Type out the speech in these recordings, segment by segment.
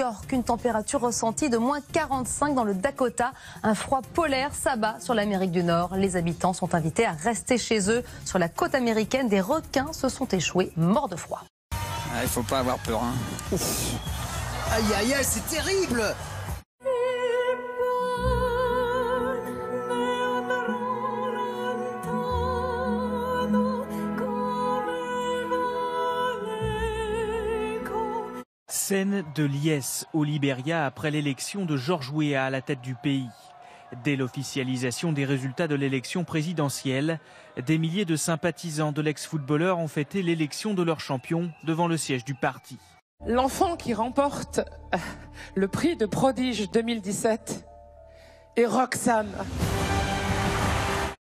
York, une température ressentie de moins 45 dans le Dakota. Un froid polaire s'abat sur l'Amérique du Nord. Les habitants sont invités à rester chez eux. Sur la côte américaine, des requins se sont échoués, morts de froid. Il faut pas avoir peur. Ouf. Aïe aïe aïe, c'est terrible! Scène de liesse au Libéria après l'élection de George Weah à la tête du pays. Dès l'officialisation des résultats de l'élection présidentielle, des milliers de sympathisants de l'ex-footballeur ont fêté l'élection de leur champion devant le siège du parti. L'enfant qui remporte le prix de prodige 2017 est Roxane.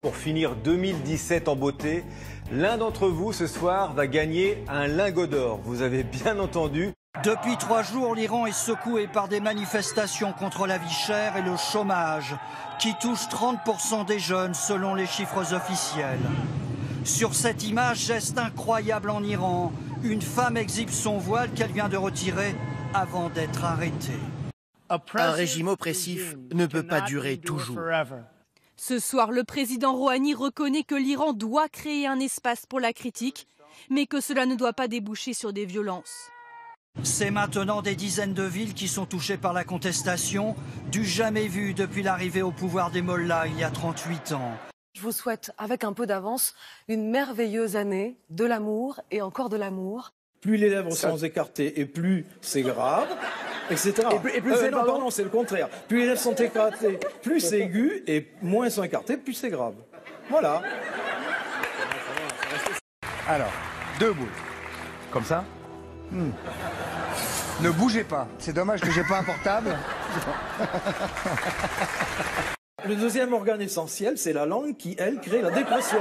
Pour finir 2017 en beauté, l'un d'entre vous ce soir va gagner un lingot d'or. Vous avez bien entendu. Depuis 3 jours, l'Iran est secoué par des manifestations contre la vie chère et le chômage, qui touchent 30% des jeunes selon les chiffres officiels. Sur cette image, geste incroyable en Iran, une femme exhibe son voile qu'elle vient de retirer avant d'être arrêtée. Un régime oppressif ne peut pas durer toujours. Ce soir, le président Rouhani reconnaît que l'Iran doit créer un espace pour la critique, mais que cela ne doit pas déboucher sur des violences. C'est maintenant des dizaines de villes qui sont touchées par la contestation, du jamais vu depuis l'arrivée au pouvoir des mollahs il y a 38 ans. Je vous souhaite, avec un peu d'avance, une merveilleuse année, de l'amour et encore de l'amour. Plus les lèvres sont écartées et plus c'est grave, etc. Et plus c'est non, pardon, c'est le contraire. Plus les lèvres sont écartées, plus c'est aigu, et moins elles sont écartées, plus c'est grave. Voilà. Alors, debout. Comme ça. Ne bougez pas. C'est dommage que j'ai pas un portable. Le deuxième organe essentiel, c'est la langue qui, elle, crée la dépression.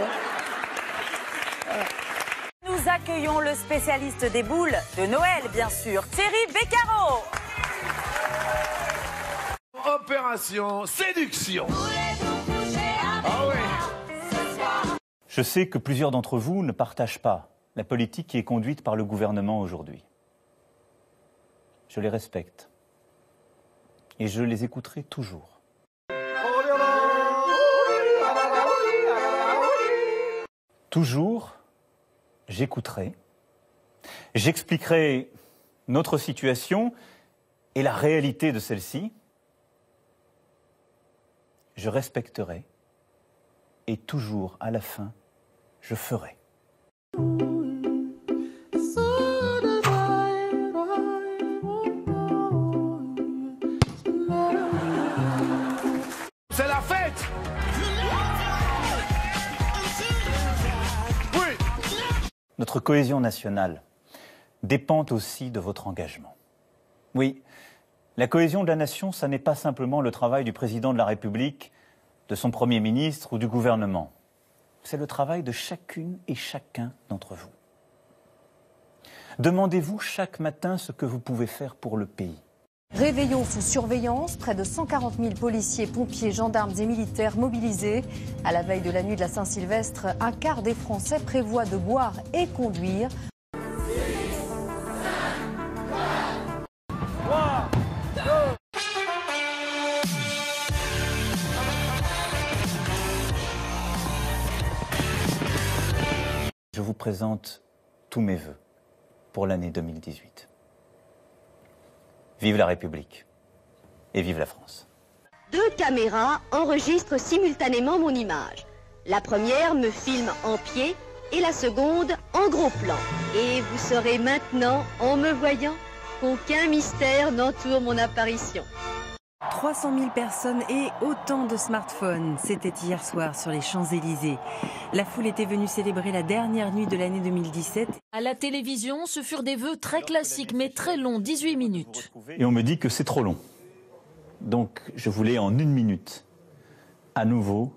Nous accueillons le spécialiste des boules de Noël, bien sûr, Thierry Beccaro. Opération séduction. Ah oui. Je sais que plusieurs d'entre vous ne partagent pas la politique qui est conduite par le gouvernement aujourd'hui. Je les respecte et je les écouterai toujours. Toujours, j'écouterai, j'expliquerai notre situation et la réalité de celle-ci. Je respecterai et toujours, à la fin, je ferai. C'est la fête. Oui. Notre cohésion nationale dépend aussi de votre engagement. Oui, la cohésion de la nation, ça n'est pas simplement le travail du président de la République, de son Premier ministre ou du gouvernement. C'est le travail de chacune et chacun d'entre vous. Demandez-vous chaque matin ce que vous pouvez faire pour le pays. Réveillon sous surveillance, près de 140 000 policiers, pompiers, gendarmes et militaires mobilisés. À la veille de la nuit de la Saint-Sylvestre, un quart des Français prévoit de boire et conduire. Je vous présente tous mes vœux pour l'année 2018. Vive la République et vive la France. 2 caméras enregistrent simultanément mon image. La première me filme en pied et la seconde en gros plan. Et vous saurez maintenant, en me voyant, qu'aucun mystère n'entoure mon apparition. 300 000 personnes et autant de smartphones. C'était hier soir sur les Champs-Élysées. La foule était venue célébrer la dernière nuit de l'année 2017. À la télévision, ce furent des vœux très classiques mais très longs, 18 minutes. Et on me dit que c'est trop long. Donc je voulais en 1 minute, à nouveau,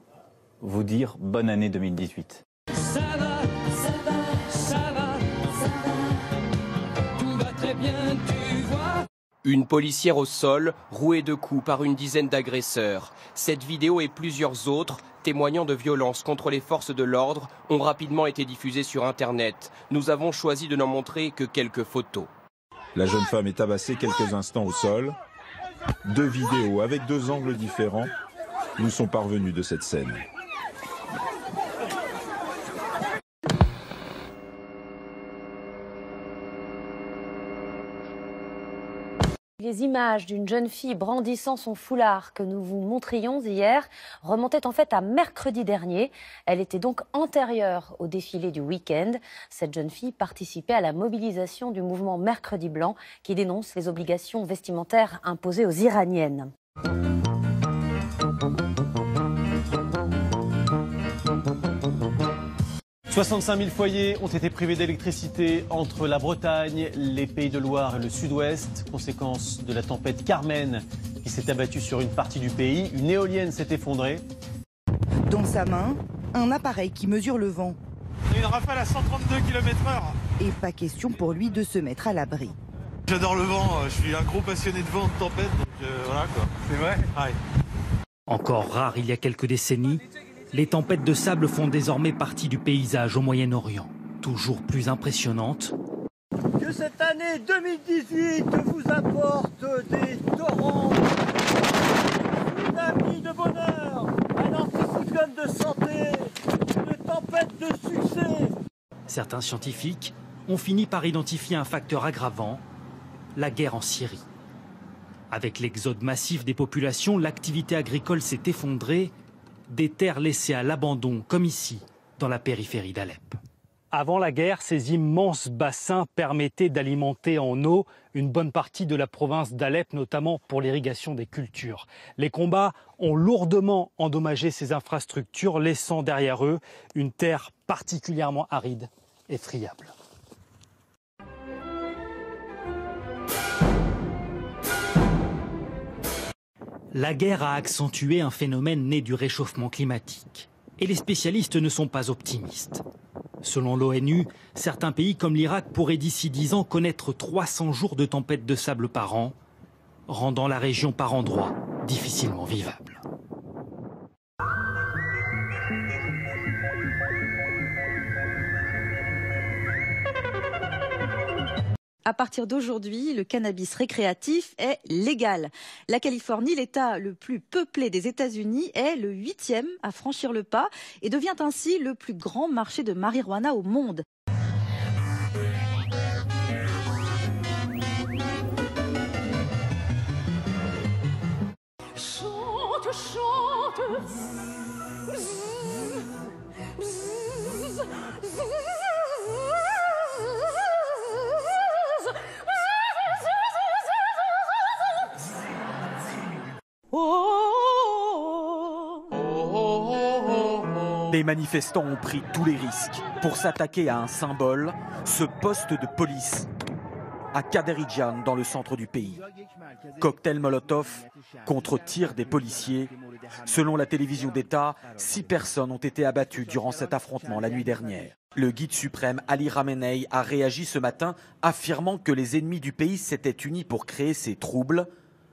vous dire bonne année 2018. Ça va, ça va, ça va, ça va. Tout va très bien, tu vois. Une policière au sol, rouée de coups par une dizaine d'agresseurs. Cette vidéo et plusieurs autres, témoignant de violences contre les forces de l'ordre, ont rapidement été diffusées sur Internet. Nous avons choisi de n'en montrer que quelques photos. La jeune femme est tabassée quelques instants au sol. 2 vidéos avec 2 angles différents nous sont parvenus de cette scène. Les images d'une jeune fille brandissant son foulard que nous vous montrions hier remontaient en fait à mercredi dernier. Elle était donc antérieure au défilé du week-end. Cette jeune fille participait à la mobilisation du mouvement Mercredi Blanc qui dénonce les obligations vestimentaires imposées aux Iraniennes. 65 000 foyers ont été privés d'électricité entre la Bretagne, les Pays de Loire et le Sud-Ouest. Conséquence de la tempête Carmen qui s'est abattue sur une partie du pays. Une éolienne s'est effondrée. Dans sa main, un appareil qui mesure le vent. Une rafale à 132 km/h. Et pas question pour lui de se mettre à l'abri. J'adore le vent, je suis un gros passionné de vent, de tempête, donc voilà quoi. C'est vrai ? Ouais. Encore rare il y a quelques décennies, les tempêtes de sable font désormais partie du paysage au Moyen-Orient. Toujours plus impressionnantes. Que cette année 2018 vous apporte des torrents, une amie de bonheur, un anticyclone de santé, une tempête de succès. Certains scientifiques ont fini par identifier un facteur aggravant, la guerre en Syrie. Avec l'exode massif des populations, l'activité agricole s'est effondrée, des terres laissées à l'abandon, comme ici, dans la périphérie d'Alep. Avant la guerre, ces immenses bassins permettaient d'alimenter en eau une bonne partie de la province d'Alep, notamment pour l'irrigation des cultures. Les combats ont lourdement endommagé ces infrastructures, laissant derrière eux une terre particulièrement aride et friable. La guerre a accentué un phénomène né du réchauffement climatique. Et les spécialistes ne sont pas optimistes. Selon l'ONU, certains pays comme l'Irak pourraient d'ici 10 ans connaître 300 jours de tempêtes de sable par an, rendant la région par endroits difficilement vivable. À partir d'aujourd'hui, le cannabis récréatif est légal. La Californie, l'État le plus peuplé des États-Unis, est le 8e à franchir le pas et devient ainsi le plus grand marché de marijuana au monde. Chante, chante. Les manifestants ont pris tous les risques pour s'attaquer à un symbole, ce poste de police, à Kaderidjan, dans le centre du pays. Cocktail Molotov contre tir des policiers. Selon la télévision d'État, 6 personnes ont été abattues durant cet affrontement la nuit dernière. Le guide suprême Ali Khamenei a réagi ce matin, affirmant que les ennemis du pays s'étaient unis pour créer ces troubles.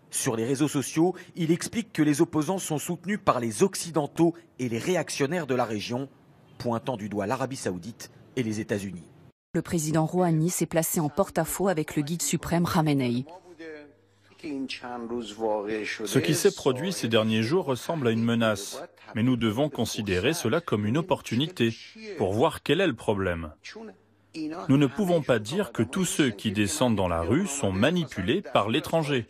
Sur les réseaux sociaux, il explique que les opposants sont soutenus par les Occidentaux et les réactionnaires de la région, pointant du doigt l'Arabie Saoudite et les États-Unis. Le président Rouhani s'est placé en porte-à-faux avec le guide suprême Khamenei. Ce qui s'est produit ces derniers jours ressemble à une menace, mais nous devons considérer cela comme une opportunité pour voir quel est le problème. Nous ne pouvons pas dire que tous ceux qui descendent dans la rue sont manipulés par l'étranger.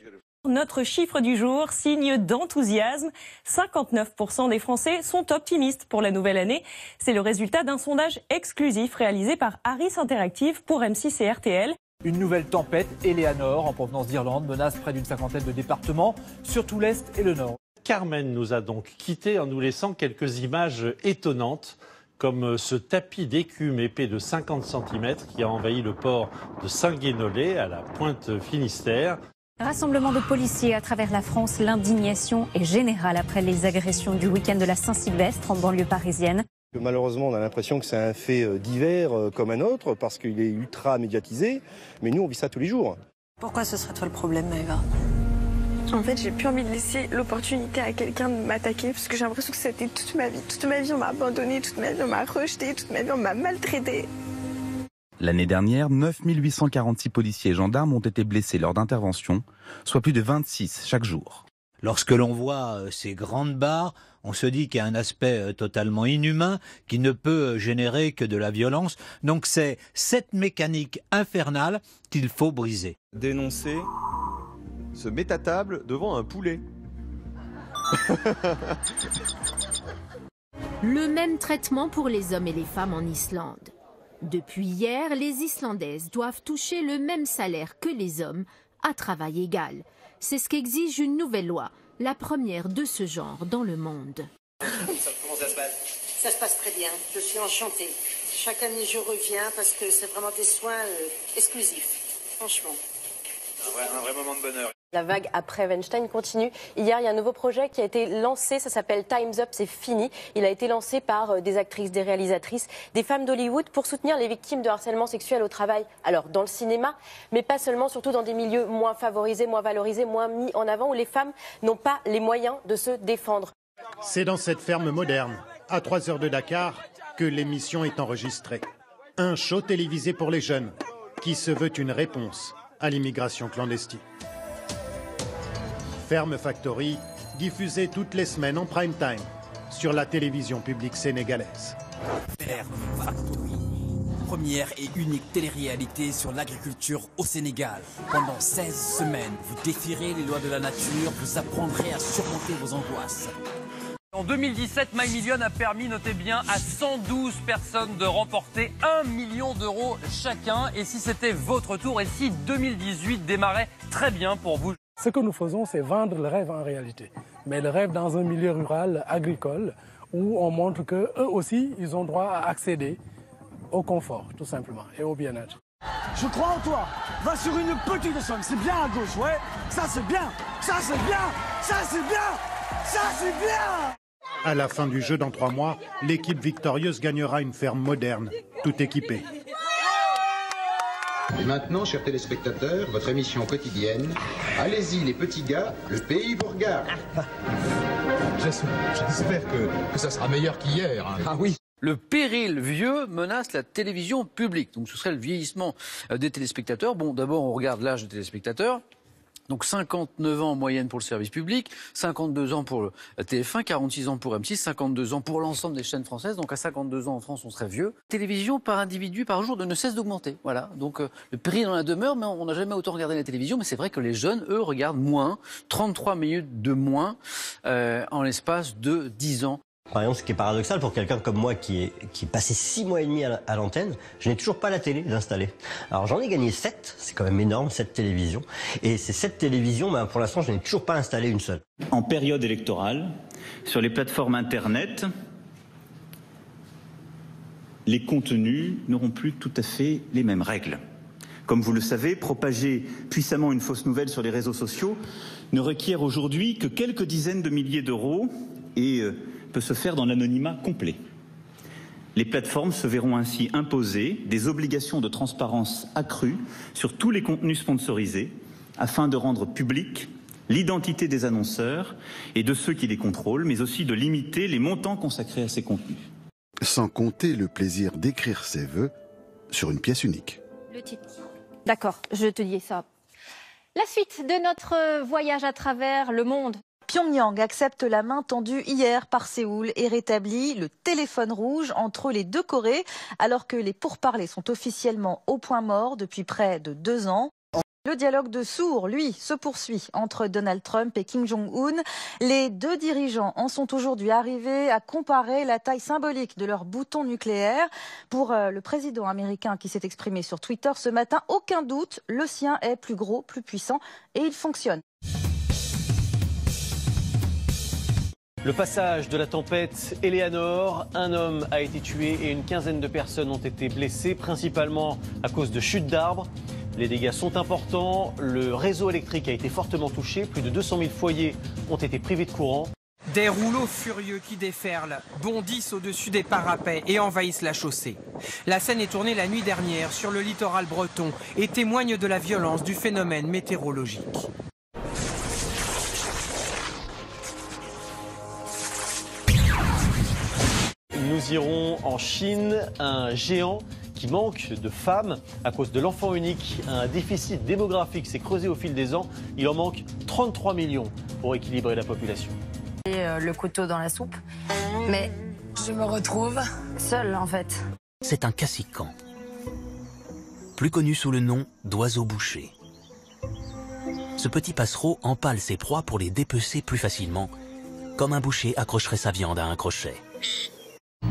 Notre chiffre du jour, signe d'enthousiasme. 59% des Français sont optimistes pour la nouvelle année. C'est le résultat d'un sondage exclusif réalisé par Harris Interactive pour M6 et RTL. Une nouvelle tempête, Eleanor, en provenance d'Irlande, menace près d'une 50aine de départements, surtout l'Est et le Nord. Carmen nous a donc quittés en nous laissant quelques images étonnantes, comme ce tapis d'écume épais de 50 cm qui a envahi le port de Saint-Guénolé à la pointe Finistère. Rassemblement de policiers à travers la France, l'indignation est générale après les agressions du week-end de la Saint-Sylvestre en banlieue parisienne. Malheureusement, on a l'impression que c'est un fait divers comme un autre parce qu'il est ultra médiatisé, mais nous on vit ça tous les jours. Pourquoi ce serait toi le problème, Maëva ? En fait, j'ai plus envie de laisser l'opportunité à quelqu'un de m'attaquer parce que j'ai l'impression que c'était toute ma vie. Toute ma vie, on m'a abandonnée, toute ma vie, on m'a rejetée, toute ma vie, on m'a maltraitée. L'année dernière, 9 846 policiers et gendarmes ont été blessés lors d'interventions, soit plus de 26 chaque jour. Lorsque l'on voit ces grandes barres, on se dit qu'il y a un aspect totalement inhumain qui ne peut générer que de la violence. Donc c'est cette mécanique infernale qu'il faut briser. Dénoncer se met à table devant un poulet. Le même traitement pour les hommes et les femmes en Islande. Depuis hier, les Islandaises doivent toucher le même salaire que les hommes à travail égal. C'est ce qu'exige une nouvelle loi, la première de ce genre dans le monde. Comment ça se passe? Ça se passe très bien, je suis enchantée. Chaque année je reviens parce que c'est vraiment des soins exclusifs, franchement. Un vrai moment de bonheur. La vague après Weinstein continue. Hier, il y a un nouveau projet qui a été lancé, ça s'appelle Time's Up, c'est fini. Il a été lancé par des actrices, des réalisatrices, des femmes d'Hollywood pour soutenir les victimes de harcèlement sexuel au travail. Alors, dans le cinéma, mais pas seulement, surtout dans des milieux moins favorisés, moins valorisés, moins mis en avant, où les femmes n'ont pas les moyens de se défendre. C'est dans cette ferme moderne, à 3 heures de Dakar, que l'émission est enregistrée. Un show télévisé pour les jeunes, qui se veut une réponse à l'immigration clandestine. Ferme Factory, diffusée toutes les semaines en prime time sur la télévision publique sénégalaise. Ferme Factory, première et unique télé-réalité sur l'agriculture au Sénégal. Pendant 16 semaines, vous défierez les lois de la nature, vous apprendrez à surmonter vos angoisses. En 2017, My Million a permis, notez bien, à 112 personnes de remporter 1 million d'euros chacun. Et si c'était votre tour, et si 2018 démarrait très bien pour vous? Ce que nous faisons, c'est vendre le rêve en réalité. Mais le rêve dans un milieu rural, agricole, où on montre qu'eux aussi, ils ont droit à accéder au confort, tout simplement, et au bien-être. Je crois en toi. Va sur une petite somme. C'est bien à gauche, ouais. Ça, c'est bien. Ça, c'est bien. Ça, c'est bien. Ça, c'est bien. À la fin du jeu, dans 3 mois, l'équipe victorieuse gagnera une ferme moderne, tout équipée. Et maintenant, chers téléspectateurs, votre émission quotidienne. Allez-y, les petits gars, le pays vous regarde. J'espère que ça sera meilleur qu'hier. Hein. Ah oui. Le péril vieux menace la télévision publique. Donc ce serait le vieillissement des téléspectateurs. Bon, d'abord, on regarde l'âge des téléspectateurs. Donc 59 ans en moyenne pour le service public, 52 ans pour le TF1, 46 ans pour M6, 52 ans pour l'ensemble des chaînes françaises. Donc à 52 ans en France, on serait vieux. Télévision par individu par jour ne cesse d'augmenter. Voilà. Donc le péril dans la demeure, mais on n'a jamais autant regardé la télévision. Mais c'est vrai que les jeunes, eux, regardent moins, 33 minutes de moins en l'espace de 10 ans. Par exemple, ce qui est paradoxal pour quelqu'un comme moi qui est passé 6 mois et demi à l'antenne, je n'ai toujours pas la télé d'installer. Alors j'en ai gagné 7, c'est quand même énorme, 7 télévisions. Et ces 7 télévisions, pour l'instant, je n'ai toujours pas installé une seule. En période électorale, sur les plateformes Internet, les contenus n'auront plus tout à fait les mêmes règles. Comme vous le savez, propager puissamment une fausse nouvelle sur les réseaux sociaux ne requiert aujourd'hui que quelques dizaines de milliers d'euros et peut se faire dans l'anonymat complet. Les plateformes se verront ainsi imposer des obligations de transparence accrues sur tous les contenus sponsorisés afin de rendre publique l'identité des annonceurs et de ceux qui les contrôlent, mais aussi de limiter les montants consacrés à ces contenus. Sans compter le plaisir d'écrire ses vœux sur une pièce unique. Le titre. D'accord, je te dis ça. La suite de notre voyage à travers le monde. Pyongyang accepte la main tendue hier par Séoul et rétablit le téléphone rouge entre les deux Corées, alors que les pourparlers sont officiellement au point mort depuis près de 2 ans. Le dialogue de sourds, lui, se poursuit entre Donald Trump et Kim Jong-un. Les deux dirigeants en sont aujourd'hui arrivés à comparer la taille symbolique de leur bouton nucléaire. Pour le président américain qui s'est exprimé sur Twitter ce matin, aucun doute, le sien est plus gros, plus puissant et il fonctionne. Le passage de la tempête Eleanor, un homme a été tué et une quinzaine de personnes ont été blessées, principalement à cause de chutes d'arbres. Les dégâts sont importants, le réseau électrique a été fortement touché, plus de 200 000 foyers ont été privés de courant. Des rouleaux furieux qui déferlent, bondissent au-dessus des parapets et envahissent la chaussée. La scène est tournée la nuit dernière sur le littoral breton et témoigne de la violence du phénomène météorologique. Nous irons en Chine, un géant qui manque de femmes à cause de l'enfant unique. Un déficit démographique s'est creusé au fil des ans. Il en manque 33 millions pour équilibrer la population. Le couteau dans la soupe, mais je me retrouve seule en fait. C'est un cassicant, plus connu sous le nom d'oiseau boucher. Ce petit passereau empale ses proies pour les dépecer plus facilement, comme un boucher accrocherait sa viande à un crochet.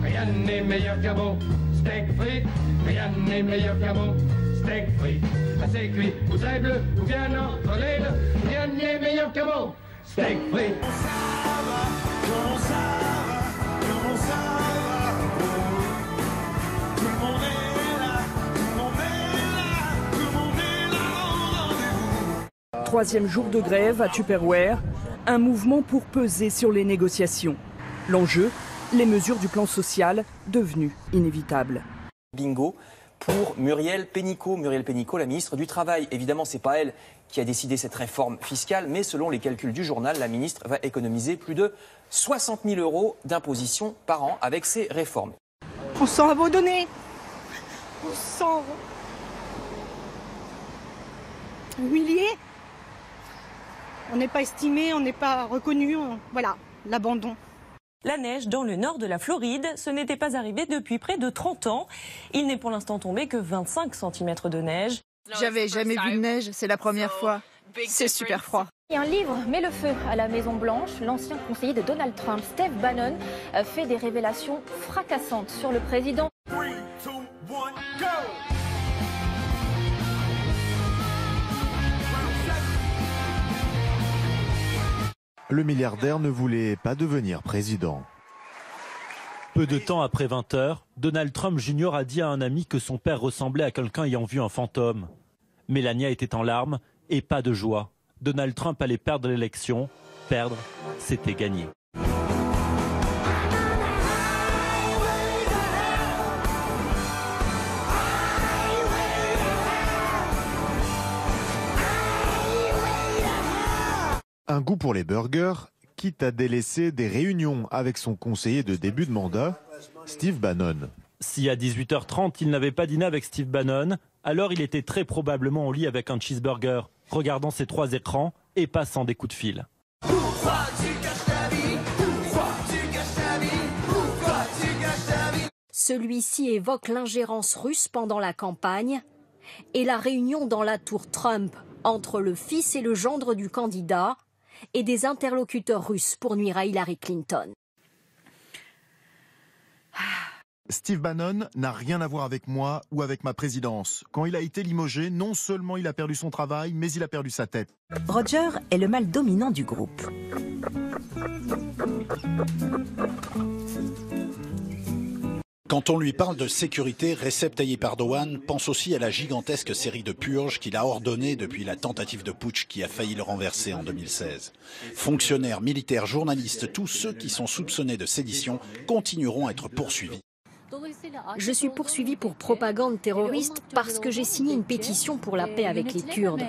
Rien n'est meilleur qu'un bon steak frites. Rien n'est meilleur qu'un bon steak frites. Assez cuit, ou très bleu, ou bien entre les deux. Rien n'est meilleur qu'un bon steak frites. Troisième jour de grève à Tupperware, un mouvement pour peser sur les négociations. L'enjeu, les mesures du plan social devenues inévitables. Bingo pour Muriel Pénicaud. Muriel Pénicaud, la ministre du Travail. Évidemment, c'est pas elle qui a décidé cette réforme fiscale, mais selon les calculs du journal, la ministre va économiser plus de 60 000 € d'imposition par an avec ces réformes. On se sent abandonné. On se sent humilié. On n'est pas estimé, on n'est pas reconnu. Voilà, l'abandon. La neige dans le nord de la Floride, ce n'était pas arrivé depuis près de 30 ans. Il n'est pour l'instant tombé que 25 cm de neige. J'avais jamais vu de neige, c'est la première fois. C'est super froid. Un livre met le feu à la Maison-Blanche. L'ancien conseiller de Donald Trump, Steve Bannon, fait des révélations fracassantes sur le président. 3, 2, 1, go! Le milliardaire ne voulait pas devenir président. Peu de temps après 20 h, Donald Trump Jr. a dit à un ami que son père ressemblait à quelqu'un ayant vu un fantôme. Melania était en larmes et pas de joie. Donald Trump allait perdre l'élection. Perdre, c'était gagner. Un goût pour les burgers, quitte à délaisser des réunions avec son conseiller de début de mandat, Steve Bannon. Si à 18h30 il n'avait pas dîné avec Steve Bannon, alors il était très probablement au lit avec un cheeseburger, regardant ses 3 écrans et passant des coups de fil. Pourquoi tu gâches ta vie? Pourquoi tu gâches ta vie? Pourquoi tu gâches ta vie? Celui-ci évoque l'ingérence russe pendant la campagne et la réunion dans la tour Trump entre le fils et le gendre du candidat et des interlocuteurs russes pour nuire à Hillary Clinton. Steve Bannon n'a rien à voir avec moi ou avec ma présidence. Quand il a été limogé, non seulement il a perdu son travail, mais il a perdu sa tête. Roger est le mâle dominant du groupe. Quand on lui parle de sécurité, Recep Tayyip Erdogan pense aussi à la gigantesque série de purges qu'il a ordonnées depuis la tentative de putsch qui a failli le renverser en 2016. Fonctionnaires, militaires, journalistes, tous ceux qui sont soupçonnés de sédition continueront à être poursuivis. Je suis poursuivi pour propagande terroriste parce que j'ai signé une pétition pour la paix avec les Kurdes.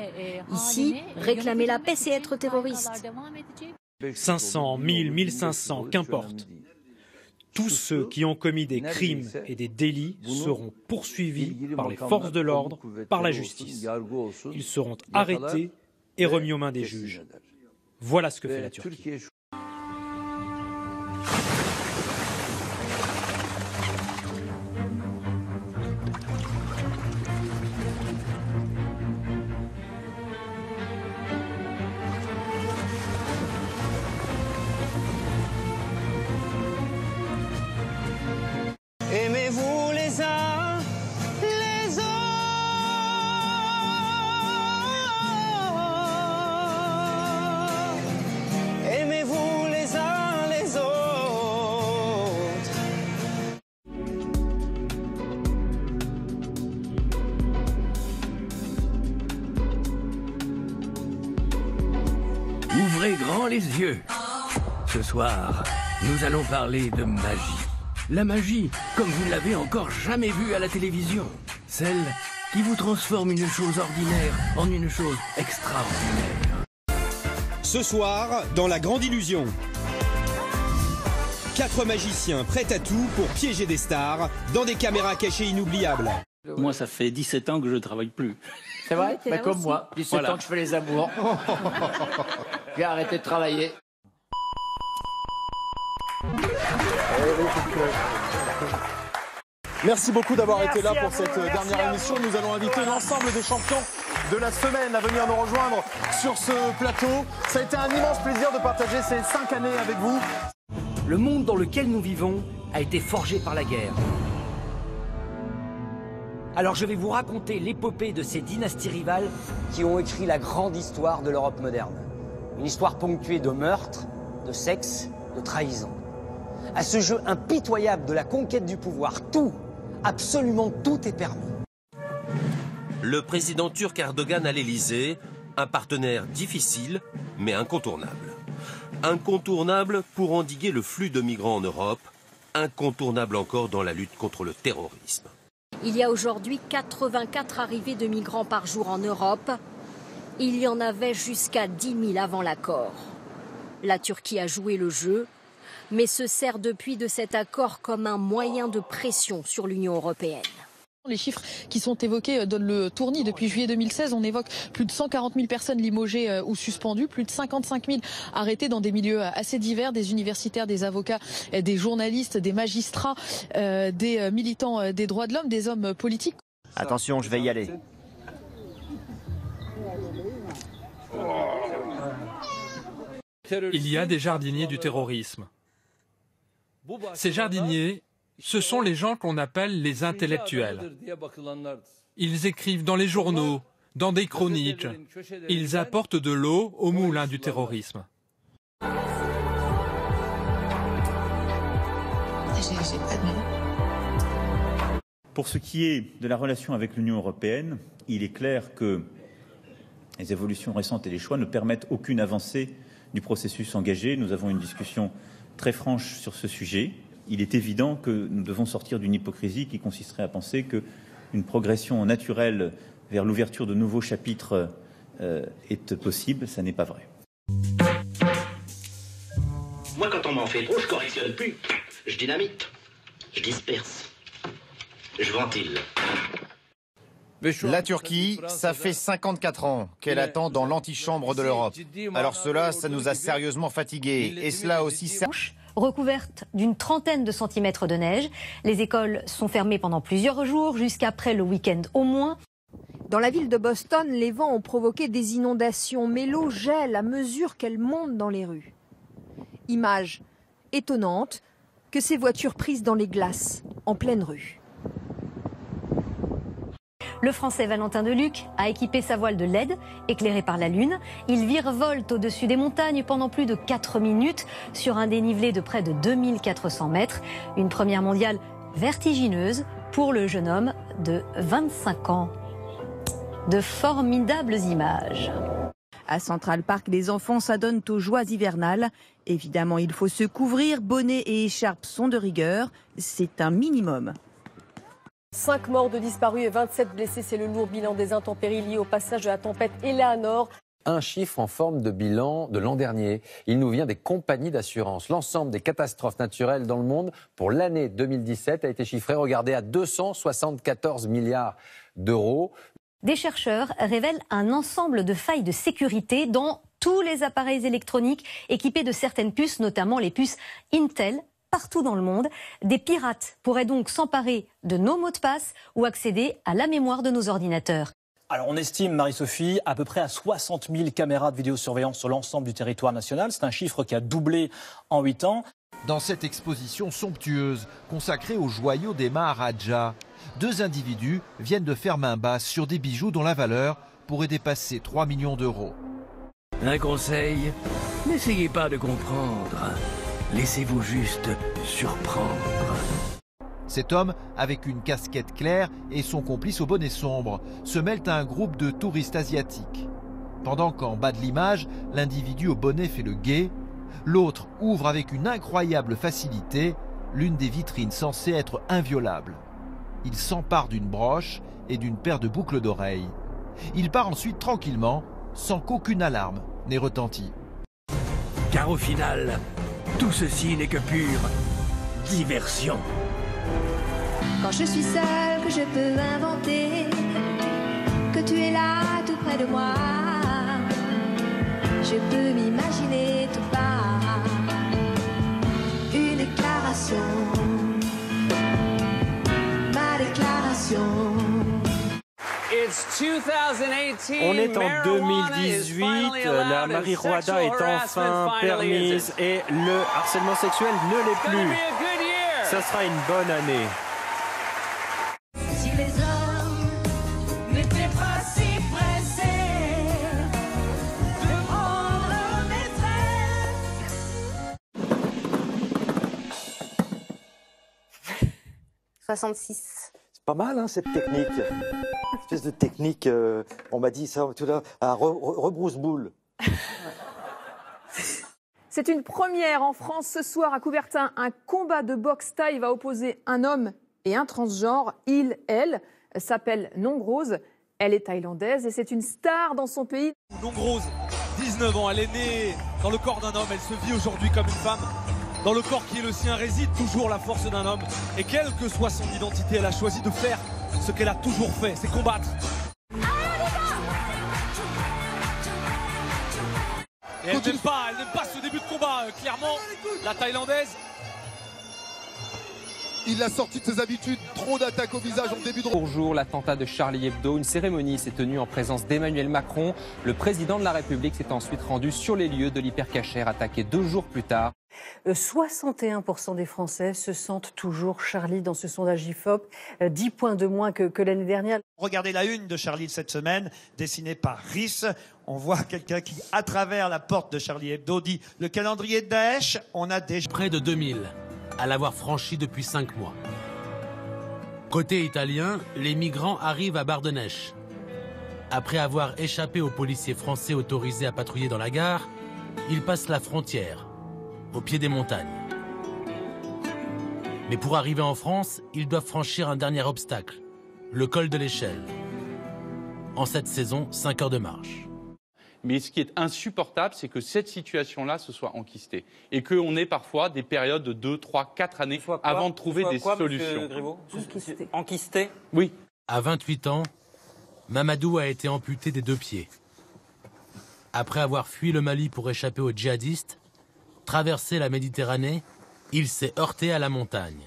Ici, réclamer la paix, c'est être terroriste. 500, 1000, 1500, qu'importe. Tous ceux qui ont commis des crimes et des délits seront poursuivis par les forces de l'ordre, par la justice. Ils seront arrêtés et remis aux mains des juges. Voilà ce que fait la Turquie. Aimez-vous les uns les autres. Aimez-vous les uns les autres. Ouvrez grand les yeux. Ce soir, nous allons parler de magie. La magie, comme vous ne l'avez encore jamais vue à la télévision. Celle qui vous transforme une chose ordinaire en une chose extraordinaire. Ce soir, dans La Grande Illusion. 4 magiciens prêts à tout pour piéger des stars dans des caméras cachées inoubliables. Moi, ça fait 17 ans que je ne travaille plus. C'est vrai? Comme moi, 17 ans que je fais les amours. J'ai arrêté de travailler. Merci beaucoup d'avoir été là pour cette dernière émission. Nous allons inviter l'ensemble des champions de la semaine à venir nous rejoindre sur ce plateau. Ça a été un immense plaisir de partager ces 5 années avec vous. Le monde dans lequel nous vivons a été forgé par la guerre. Alors je vais vous raconter l'épopée de ces dynasties rivales qui ont écrit la grande histoire de l'Europe moderne. Une histoire ponctuée de meurtres, de sexe, de trahison. À ce jeu impitoyable de la conquête du pouvoir, tout, absolument tout est permis. Le président turc Erdogan à l'Élysée, un partenaire difficile, mais incontournable. Incontournable pour endiguer le flux de migrants en Europe, incontournable encore dans la lutte contre le terrorisme. Il y a aujourd'hui 84 arrivées de migrants par jour en Europe. Il y en avait jusqu'à 10 000 avant l'accord. La Turquie a joué le jeu, mais se sert depuis de cet accord comme un moyen de pression sur l'Union européenne. Les chiffres qui sont évoqués donnent le tournis. Depuis juillet 2016, on évoque plus de 140 000 personnes limogées ou suspendues, plus de 55 000 arrêtés dans des milieux assez divers, des universitaires, des avocats, des journalistes, des magistrats, des militants des droits de l'homme, des hommes politiques. Attention, je vais y aller. Il y a des jardiniers du terrorisme. Ces jardiniers, ce sont les gens qu'on appelle les intellectuels. Ils écrivent dans les journaux, dans des chroniques. Ils apportent de l'eau au moulin du terrorisme. J'ai pas de mots. Pour ce qui est de la relation avec l'Union européenne, il est clair que les évolutions récentes et les choix ne permettent aucune avancée du processus engagé. Nous avons une discussion très franche sur ce sujet. Il est évident que nous devons sortir d'une hypocrisie qui consisterait à penser qu'une progression naturelle vers l'ouverture de nouveaux chapitres est possible. Ça n'est pas vrai. Moi, quand on m'en fait trop, je correctionne plus. Je dynamite, je disperse, je ventile. La Turquie, ça fait 54 ans qu'elle attend dans l'antichambre de l'Europe. Alors cela, ça nous a sérieusement fatigués. Et cela aussi... Recouverte d'une trentaine de centimètres de neige. Les écoles sont fermées pendant plusieurs jours, jusqu'après le week-end au moins. Dans la ville de Boston, les vents ont provoqué des inondations, mais l'eau gèle à mesure qu'elle monte dans les rues. Image étonnante que ces voitures prises dans les glaces, en pleine rue. Le Français Valentin Deluc a équipé sa voile de LED, éclairée par la lune. Il virevolte au-dessus des montagnes pendant plus de 4 minutes sur un dénivelé de près de 2400 mètres. Une première mondiale vertigineuse pour le jeune homme de 25 ans. De formidables images. À Central Park, les enfants s'adonnent aux joies hivernales. Évidemment, il faut se couvrir, bonnet et écharpe sont de rigueur. C'est un minimum. 5 morts de disparus et 27 blessés, c'est le lourd bilan des intempéries liées au passage de la tempête Eleanor. Un chiffre en forme de bilan de l'an dernier. Il nous vient des compagnies d'assurance. L'ensemble des catastrophes naturelles dans le monde pour l'année 2017 a été chiffré, regardez, à 274 milliards d'euros. Des chercheurs révèlent un ensemble de failles de sécurité dans tous les appareils électroniques équipés de certaines puces, notamment les puces Intel. Partout dans le monde, des pirates pourraient donc s'emparer de nos mots de passe ou accéder à la mémoire de nos ordinateurs. Alors on estime, Marie-Sophie, à peu près à 60 000 caméras de vidéosurveillance sur l'ensemble du territoire national. C'est un chiffre qui a doublé en 8 ans. Dans cette exposition somptueuse consacrée aux joyaux des Maharajas, 2 individus viennent de faire main basse sur des bijoux dont la valeur pourrait dépasser 3 millions d'euros. Un conseil, n'essayez pas de comprendre. Laissez-vous juste surprendre. Cet homme, avec une casquette claire et son complice au bonnet sombre, se mêlent à un groupe de touristes asiatiques. Pendant qu'en bas de l'image, l'individu au bonnet fait le guet, l'autre ouvre avec une incroyable facilité l'une des vitrines censées être inviolables. Il s'empare d'une broche et d'une paire de boucles d'oreilles. Il part ensuite tranquillement, sans qu'aucune alarme n'ait retenti. Car au final, tout ceci n'est que pure diversion. Quand je suis seule, que je peux inventer que tu es là tout près de moi. Je peux m'imaginer tout bas. Une déclaration. Ma déclaration. On est en 2018, la marijuana est enfin permise et le harcèlement sexuel ne l'est plus. Ça sera une bonne année. Si les hommes n'étaient pas si pressés de prendre maîtresse. 66. C'est pas mal, hein, cette technique. Une espèce de technique, on m'a dit ça tout à l'heure, à rebrousse-boule. C'est une première en France ce soir à Coubertin. Un combat de boxe thaï va opposer un homme et un transgenre. Elle s'appelle Nongrose. Elle est thaïlandaise et c'est une star dans son pays. Nongrose, 19 ans, elle est née dans le corps d'un homme. Elle se vit aujourd'hui comme une femme. Dans le corps qui est le sien réside toujours la force d'un homme. Et quelle que soit son identité, elle a choisi de faire ce qu'elle a toujours fait, c'est combattre. Et elle n'aime pas ce début de combat, clairement, la Thaïlandaise. Il a sorti de ses habitudes, trop d'attaques au visage en début de... Pour jour, l'attentat de Charlie Hebdo, une cérémonie s'est tenue en présence d'Emmanuel Macron. Le président de la République s'est ensuite rendu sur les lieux de l'hypercachère attaqué 2 jours plus tard. 61% des Français se sentent toujours Charlie dans ce sondage IFOP, 10 points de moins que l'année dernière. Regardez la une de Charlie de cette semaine, dessinée par Riss. On voit quelqu'un qui, à travers la porte de Charlie Hebdo, dit « Le calendrier de Daesh, on a déjà... » Près de 2000, à l'avoir franchi depuis 5 mois. Côté italien, les migrants arrivent à Bardenèche. Après avoir échappé aux policiers français autorisés à patrouiller dans la gare, ils passent la frontière, au pied des montagnes. Mais pour arriver en France, ils doivent franchir un dernier obstacle, le col de l'Échelle. En cette saison, 5 heures de marche. Mais ce qui est insupportable, c'est que cette situation-là se soit enquistée. Et qu'on ait parfois des périodes de 2, 3, 4 années avant de trouver des solutions. Enquisté ? Oui. À 28 ans, Mamadou a été amputé des 2 pieds. Après avoir fui le Mali pour échapper aux djihadistes, traversé la Méditerranée, il s'est heurté à la montagne.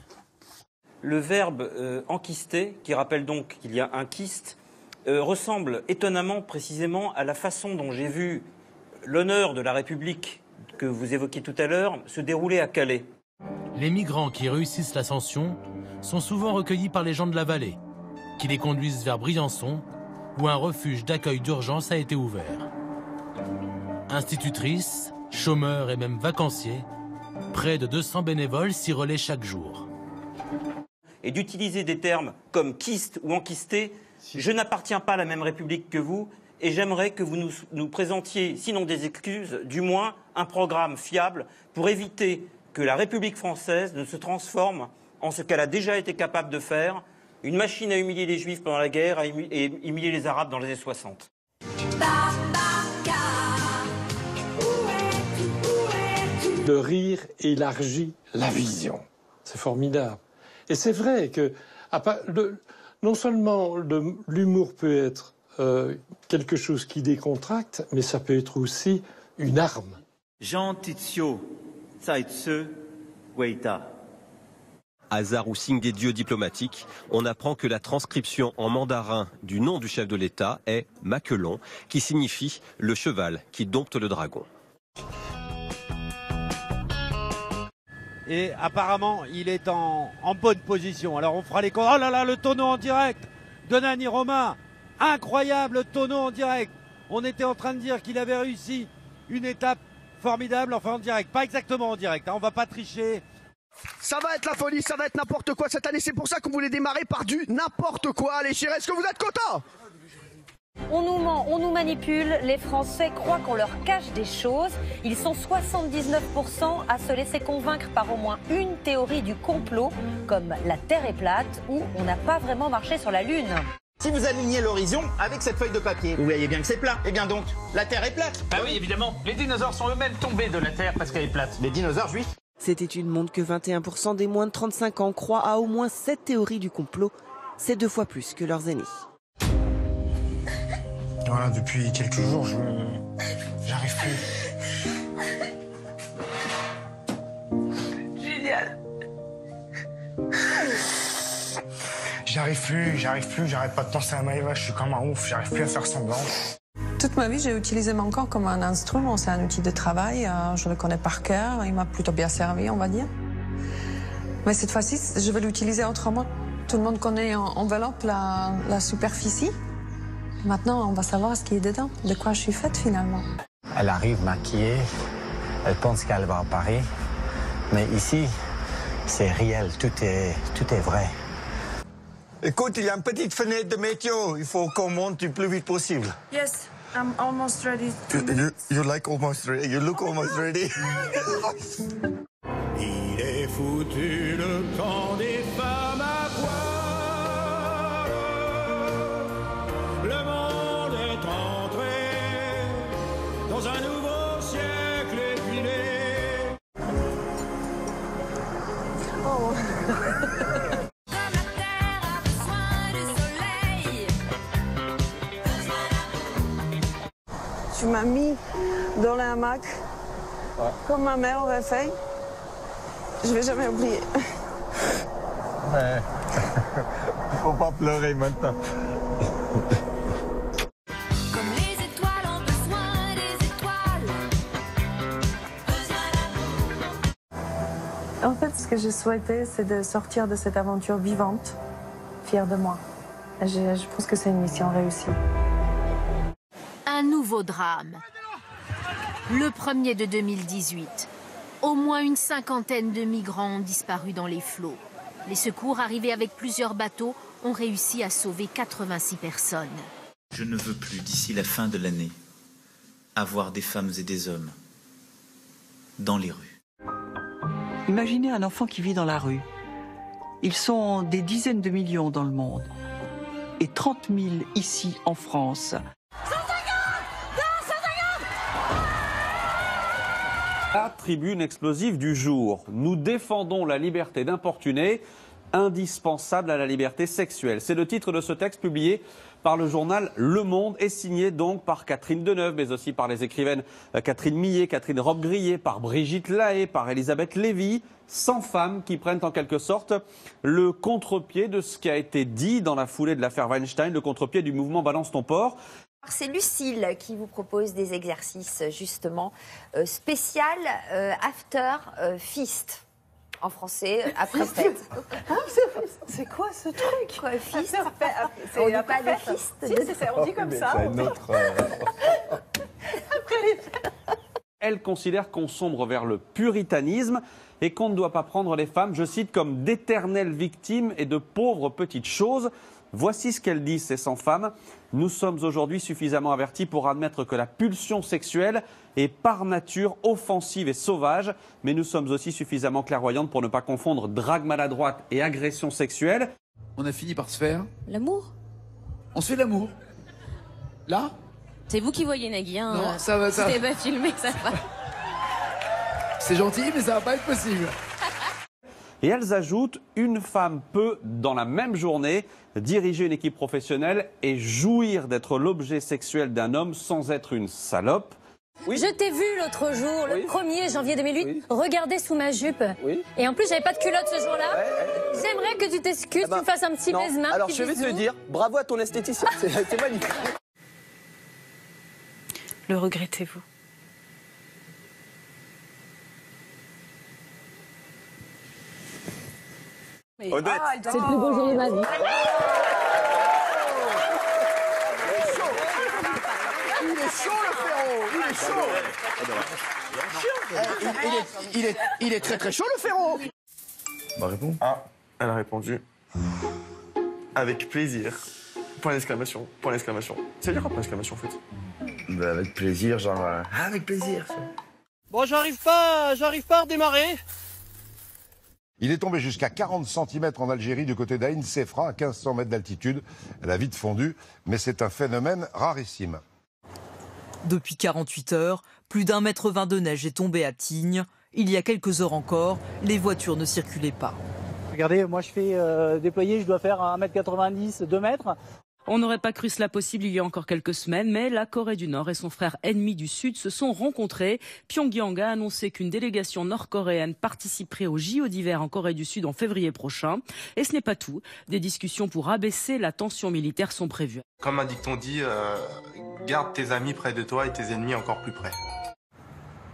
Le verbe enquister, qui rappelle donc qu'il y a un kyste, ressemble étonnamment précisément à la façon dont j'ai vu l'honneur de la République que vous évoquiez tout à l'heure se dérouler à Calais. Les migrants qui réussissent l'ascension sont souvent recueillis par les gens de la vallée, qui les conduisent vers Briançon, où un refuge d'accueil d'urgence a été ouvert. Institutrices, chômeurs et même vacanciers, près de 200 bénévoles s'y relaient chaque jour. Et d'utiliser des termes comme kyste ou enquisté, je n'appartiens pas à la même République que vous et j'aimerais que vous nous présentiez, sinon des excuses, du moins un programme fiable pour éviter que la République française ne se transforme en ce qu'elle a déjà été capable de faire, une machine à humilier les Juifs pendant la guerre et humilier les Arabes dans les années 60. Le rire élargit la vision. C'est formidable. Et c'est vrai que non seulement l'humour peut être quelque chose qui décontracte, mais ça peut être aussi une arme. Jean Tizio, Zaitse, Weita. Hasard ou signe des dieux diplomatiques, on apprend que la transcription en mandarin du nom du chef de l'État est Maquelon, qui signifie le cheval qui dompte le dragon. Et apparemment, il est en bonne position. Alors on fera les comptes. Oh là là, le tonneau en direct de Nani Romain. Incroyable tonneau en direct. On était en train de dire qu'il avait réussi une étape formidable, enfin en direct. Pas exactement en direct, hein, on va pas tricher. Ça va être la folie, ça va être n'importe quoi cette année. C'est pour ça qu'on voulait démarrer par du n'importe quoi. Allez chérie, est-ce que vous êtes contents ? On nous ment, on nous manipule, les Français croient qu'on leur cache des choses. Ils sont 79% à se laisser convaincre par au moins une théorie du complot, comme la Terre est plate ou on n'a pas vraiment marché sur la Lune. Si vous alignez l'horizon avec cette feuille de papier, vous voyez bien que c'est plat. Et bien donc, la Terre est plate. Ah oui, évidemment. Les dinosaures sont eux-mêmes tombés de la Terre parce qu'elle est plate. Les dinosaures juifs ? Cette étude montre que 21% des moins de 35 ans croient à au moins 7 théories du complot. C'est 2 fois plus que leurs aînés. Voilà, depuis quelques jours, j'arrive plus. Génial. J'arrive plus, j'arrête pas de penser à Maëva, je suis comme un ouf, j'arrive plus à faire semblant. Toute ma vie, j'ai utilisé mon corps comme un instrument, c'est un outil de travail, je le connais par cœur, il m'a plutôt bien servi, on va dire. Mais cette fois-ci, je vais l'utiliser autrement. Tout le monde connaît en enveloppe la superficie. Maintenant, on va savoir ce qui est dedans, de quoi je suis faite finalement. Elle arrive maquillée, elle pense qu'elle va à Paris, mais ici, c'est réel, tout est vrai. Écoute, il y a une petite fenêtre de météo, il faut qu'on monte le plus vite possible. Yes, I'm almost ready. You like almost ready, you look almost ready. Il est foutu le camp des femmes à poil. Le monde est entré dans un nouveau siècle épilé. Oh. Tu m'as mis dans le hamac, comme ma mère aurait fait. Je vais jamais oublier. Ouais. Faut pas pleurer maintenant. Comme les étoiles ont besoin des étoiles. En fait, ce que je souhaitais, c'est de sortir de cette aventure vivante, fière de moi. Je pense que c'est une mission réussie. Un nouveau drame. Le premier de 2018. Au moins une cinquantaine de migrants ont disparu dans les flots. Les secours arrivés avec plusieurs bateaux ont réussi à sauver 86 personnes. Je ne veux plus, d'ici la fin de l'année, avoir des femmes et des hommes dans les rues. Imaginez un enfant qui vit dans la rue. Ils sont des dizaines de millions dans le monde. Et 30 000 ici en France. La tribune explosive du jour. Nous défendons la liberté d'importuner, indispensable à la liberté sexuelle. C'est le titre de ce texte publié par le journal Le Monde et signé donc par Catherine Deneuve, mais aussi par les écrivaines Catherine Millet, Catherine Robbe-Grillet, par Brigitte Lahaie, par Elisabeth Lévy. 100 femmes qui prennent en quelque sorte le contre-pied de ce qui a été dit dans la foulée de l'affaire Weinstein, le contre-pied du mouvement Balance ton port. C'est Lucille qui vous propose des exercices justement spécial after fist. En français, après fête. C'est quoi ce truc? Quoi, fist? On dit pas de fist. On dit comme ça. C'est un autre. Après les fêtes. Elle considère qu'on sombre vers le puritanisme et qu'on ne doit pas prendre les femmes, je cite, comme d'éternelles victimes et de pauvres petites choses. Voici ce qu'elle dit, ces 100 femmes. Nous sommes aujourd'hui suffisamment avertis pour admettre que la pulsion sexuelle est par nature offensive et sauvage, mais nous sommes aussi suffisamment clairvoyantes pour ne pas confondre drague maladroite et agression sexuelle. On a fini par se faire. L'amour? On se fait l'amour. Là? C'est vous qui voyez Nagui, hein? Non, ça va, ça. C'était pas filmé, ça va. C'est gentil, mais ça va pas être possible. Et elles ajoutent, une femme peut, dans la même journée, diriger une équipe professionnelle et jouir d'être l'objet sexuel d'un homme sans être une salope. Oui. Je t'ai vu l'autre jour, le 1er janvier 2008, regarder sous ma jupe. Oui. Et en plus, j'avais pas de culotte ce jour-là. J'aimerais que tu t'excuses, tu me fasses un petit baise-main. Alors je vais te le dire, bravo à ton esthéticien, c'est magnifique. Le regrettez-vous? Odette. C'est le plus beau jour de ma vie. Il est chaud le Ferraud, il est chaud. Il est très très chaud le Ferraud. Bah réponds. Ah, elle a répondu. Avec plaisir. Point d'exclamation. Point d'exclamation. C'est dire quoi point d'exclamation en fait? Bah, avec plaisir, genre. Avec plaisir. Bon, j'arrive pas à redémarrer. Il est tombé jusqu'à 40 cm en Algérie du côté d'Ain Sefra, à 1500 mètres d'altitude. Elle a vite fondu, mais c'est un phénomène rarissime. Depuis 48 heures, plus d'1,20 m de neige est tombée à Tignes. Il y a quelques heures encore, les voitures ne circulaient pas. Regardez, moi je fais déployer, je dois faire 1m90, 2 mètres. On n'aurait pas cru cela possible il y a encore quelques semaines, mais la Corée du Nord et son frère ennemi du Sud se sont rencontrés. Pyongyang a annoncé qu'une délégation nord-coréenne participerait aux JO d'hiver en Corée du Sud en février prochain. Et ce n'est pas tout. Des discussions pour abaisser la tension militaire sont prévues. Comme un dicton dit, garde tes amis près de toi et tes ennemis encore plus près.